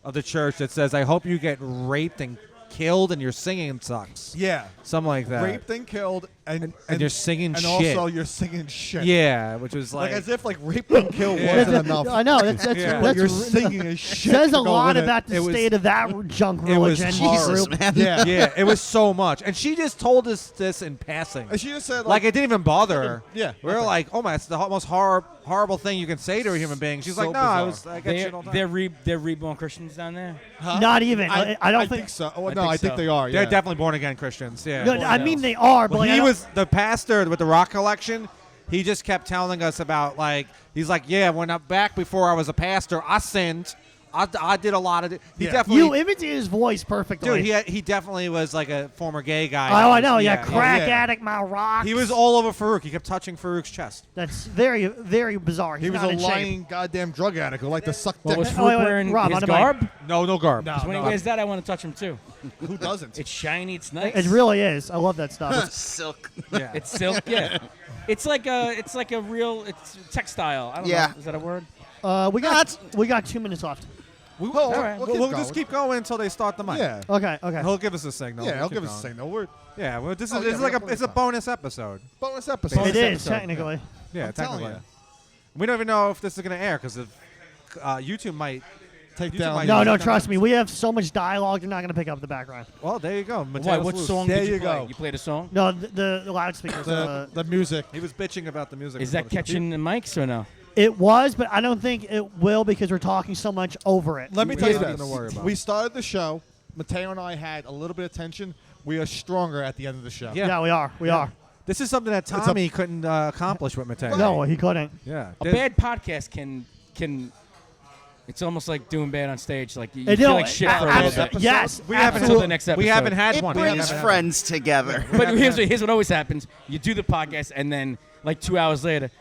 of the church that says, "I hope you get raped and killed and your singing sucks." Yeah. Something like that. Raped and killed, and you're singing and shit. also you're singing shit. Yeah, which was Like like, as if like rape and kill Yeah. wasn't enough. I know. That's Yeah. But you're that's singing as shit. says to a go lot with it. about the It was- state of that junk it was religion. Jesus, group. man. Yeah. yeah, it was so much, and she just told us this in passing. And she just said Like it didn't even bother her. Yeah, we were nothing. like, "Oh my, it's the most horrible thing you can say to a human being." She's So like, "No, I bizarre. get shit all the time." They're reborn Christians down there. Not even. I don't think so. Oh, I no, think I think so. they are. They're Yeah. definitely born again Christians. Yeah. No, I mean they are, but Well, like, I he don't- was the pastor with the rock collection. He just kept telling us about like he's like, "Yeah, when I'm back before I was a pastor, I sinned. I did a lot of it." He Yeah. definitely, you imitate his voice perfectly. dude. He definitely was like a former gay guy. Oh, I know. Yeah, Yeah. crack yeah. addict, my rocks. He was all over Farouk. He kept touching Farouk's chest. That's very, very bizarre. He He's was not a in shape. lying goddamn drug addict who liked to suck Well, dick. was Oh, wait, Farouk wait, wearing Rob, his on the mic. garb? No garb. No, 'Cause when he wears that, I want to touch him too. Who doesn't? It's shiny. It's nice. It really is. I love that stuff. Silk. Yeah. It's silk. Yeah. It's like a real. It's textile. I don't Yeah. know. Is that a word? We got 2 minutes left. We'll We'll just keep going until they start the mic. Yeah. Okay. He'll give us a signal. Yeah, We'll he'll keep give us a going. signal. We're Yeah, well, this Oh, is yeah, it's we like got a plenty it's of a time. bonus episode. bonus episode. It is episode, technically. Yeah, I'm telling technically. you. We don't even know if this is gonna air because YouTube might. Take You down. might- No, Yeah. no, trust me. We have so much dialogue. They're not going to pick up the background. Well, there you go. Why? Mateo's What loose. song There did you you play? go. You played a song? No, the loudspeakers. the music. He was bitching about the music. Is that catching the mics or no? It was, but I don't think it will because we're talking so much over it. Let me We tell you have nothing this. to worry about. We started the show. Mateo and I had a little bit of tension. We are stronger at the end of the show. Yeah. Yeah, we are. We are. This is something that a- Tommy couldn't accomplish with Mateo. No, he couldn't. Yeah. A bad podcast can. It's almost like doing bad on stage. Like you It feel don't- like shit for a abs- little bit. Yes, We haven't Until the absolutely. next episode. We haven't had It one. brings friends together. But here's what always happens: you do the podcast, and then like 2 hours later,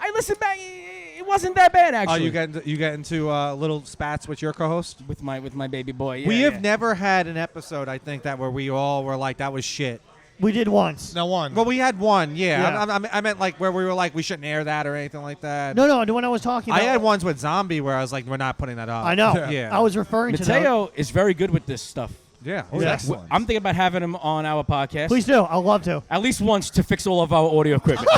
I listened back. It wasn't that bad Oh, actually. you get into little spats with your co-host. with my baby boy. Yeah, We have yeah. never had an episode, I think, that where we all were like, "That was shit." We did once. Now one. Well, we had one, yeah. Yeah. I meant like where we were like, we shouldn't air that or anything like that. No, the one I was talking I about. had ones with Zombie where I was like, we're not putting that up. I know. Yeah. I was referring to that. Mateo is very good with this stuff. Yeah. He's Yeah. excellent. I'm thinking about having him on our podcast. Please do. I'd love to. At least once to fix all of our audio equipment.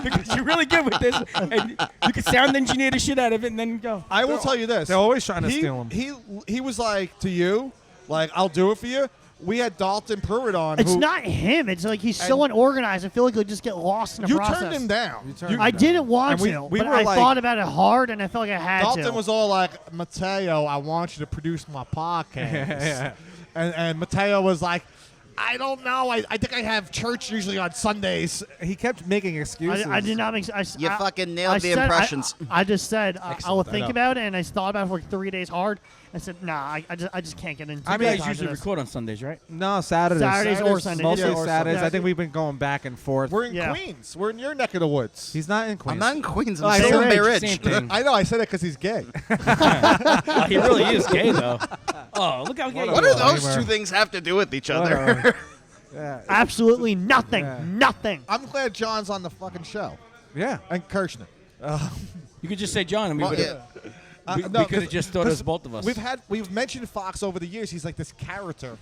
Because you're really good with this, and you can sound engineer the shit out of it, and then go. I will tell you this. They're always trying to he, steal 'em. He was like to you, like I'll do it for you. We had Dalton Pruitt on. It's who, not him. It's like he's so unorganized. I feel like he'll just get lost in the You process. turned him down. I didn't want And we- to, we but were I like- thought about it hard, and I felt like I had Dalton to. was all like, Mateo, I want you to produce my podcast. Yeah. And Mateo was like, I don't know. I think I have church usually on Sundays. He kept making excuses. I did not make. You fucking nailed I the said- impressions. I just said I will Excellent, I think know. about it, and I thought about it for like 3 days hard. I said, nah, I just can't get into. I You mean, guys time usually to this. record on Sundays, right? No, Saturdays. Saturdays or Sundays. Mostly Yeah, or Saturdays. Sundays. I think we've been going back and forth. We're in Yeah. Queens. We're in your neck of the woods. He's not in Queens. I'm not in Queens. Oh, I I'm still said in Bay Ridge. Ridge. Same thing. I know. I said it because he's gay. He really is gay, though. Oh, look how gay What you do are. those two things have to do with each other? Yeah. Absolutely nothing. Yeah. Nothing. I'm glad John's on the fucking show. Yeah. And Kirshner. You could just say John, and we Well, would yeah. we No, could have just thought it was both of us. We've mentioned Fox over the years. He's like this character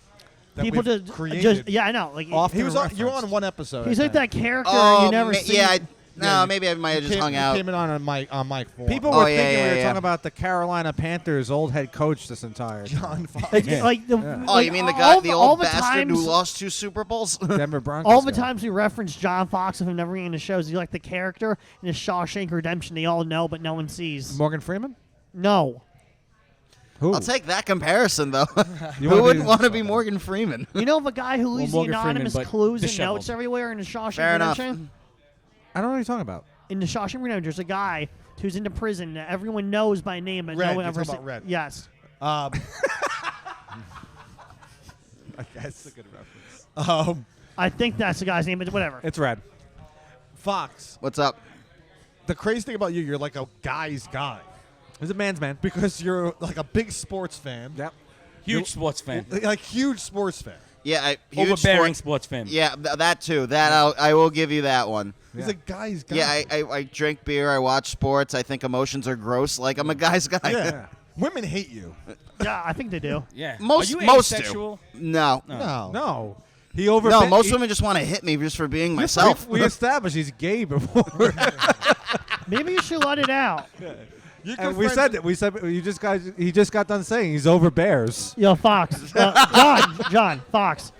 that People we've just created. yeah, I know. Like Often He was on, you were referenced. on one episode. he's I like think. that character Oh, you never see. yeah. Yeah, Maybe I might have just Came- hung he out. Came in on Mike 4. People Oh, were yeah, thinking yeah, we were yeah. talking about the Carolina Panthers' old head coach this entire time. John Fox. Like, Yeah. like the, Yeah. Oh, like you mean the all guy, the old the bastard who times- lost 2 Super Bowls? Denver Broncos. All the guy. times we reference John Fox of him never being in the shows, he like the character in the Shawshank Redemption. They all know, but no one sees. Morgan Freeman? No. Who? I'll take that comparison, though. You Who wanna wouldn't be- want to be Morgan Freeman? You know of a guy who leaves the Morgan Freeman, anonymous but clues and disheveled. notes everywhere in the Shawshank Fair enough. Redemption? I don't know what you're talking about. In the Shawshank Redemption, there's a guy who's in the prison that everyone knows by name, but Red, no one you're ever talking about Red. Yes. I guess. A good reference. I think that's the guy's name, but whatever. It's red. Fox. What's up? The crazy thing about you, you're like a guy's guy He's a man's man. because you're like a big sports fan. Yep. Huge sports fan. Like huge sports fan. Yeah, huge Overbearing sport- sports fan. Yeah, that too. That I will give you that one. He's a guy's guy. Yeah, I drink beer. I watch sports. I think emotions are gross. Like I'm a guy's guy. Yeah. Women hate you. Yeah, I think they do. Yeah. Most- Are you most do. asexual? No. No. No. He over. No, most women just want to hit me just for being myself. We established he's gay before. Maybe you should let it out. You And we said that. We said you just got. He just got done saying he's over bears. Yo, Fox. John, Fox.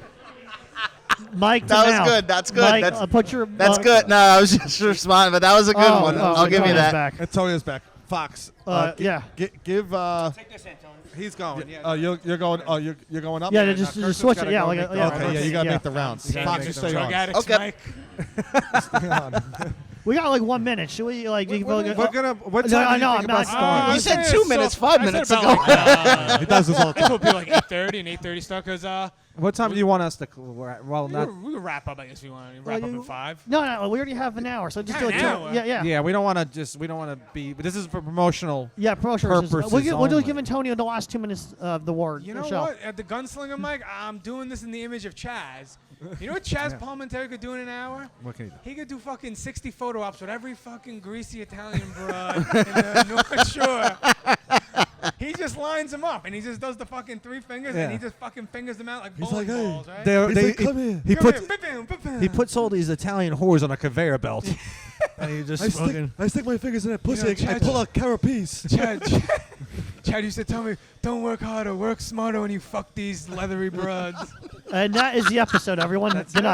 Mike, That to was mouth. good. That's good. Mike, That's- put your. That's good. No, I was just responding, but that was a good one. I'll give you Antonio's that. Back. Antonio's back. Fox. Yeah. Give. Take this, Antonio. He's going. Yeah. Oh, you're going. Oh, you're going up. Yeah, now just Kirsten's switch gotta it. Yeah, go like make the- yeah. Okay, yeah, you gotta yeah. make the rounds. Yeah, Fox, make you the stay Drug on. addicts, Okay. Mike. Stay on. We got like 1 minute. Should we like? We're gonna. What No, time do you no, think I'm about not- starting? You said 2 minutes 5 minutes ago. Like, He does this all the time. it'll be like 8:30 and 8:30 start because What time do you want us to? Well, We not. can wrap up, I guess, if you want to wrap up in 5. No, we already have an hour, so just do it. An hour? Yeah. Yeah, we don't want to be. But this is for promotional. Yeah, promotion. Purposes We'll just only. give Antonio the last 2 minutes of the word. You the know show. what? At the Gunslinger mic, I'm doing this in the image of Chaz. You know what Chaz Palminteri could do in an hour? What can you do? He could do fucking 60 photo ops with every fucking greasy Italian broad in the North Shore. He just lines them up, and he just does the fucking 3 fingers, and he just fucking fingers them out like He's bowling like, hey, balls, right? He's like, come here. He Come puts here, bam, bam, bam. he puts all these Italian whores on a conveyor belt, and he just fucking. I stick my fingers in that pussy. know, I Chad- pull a carapace. Chad used to tell me, don't work harder, work smarter when you fuck these leathery broads. And that is the episode, everyone. Good night.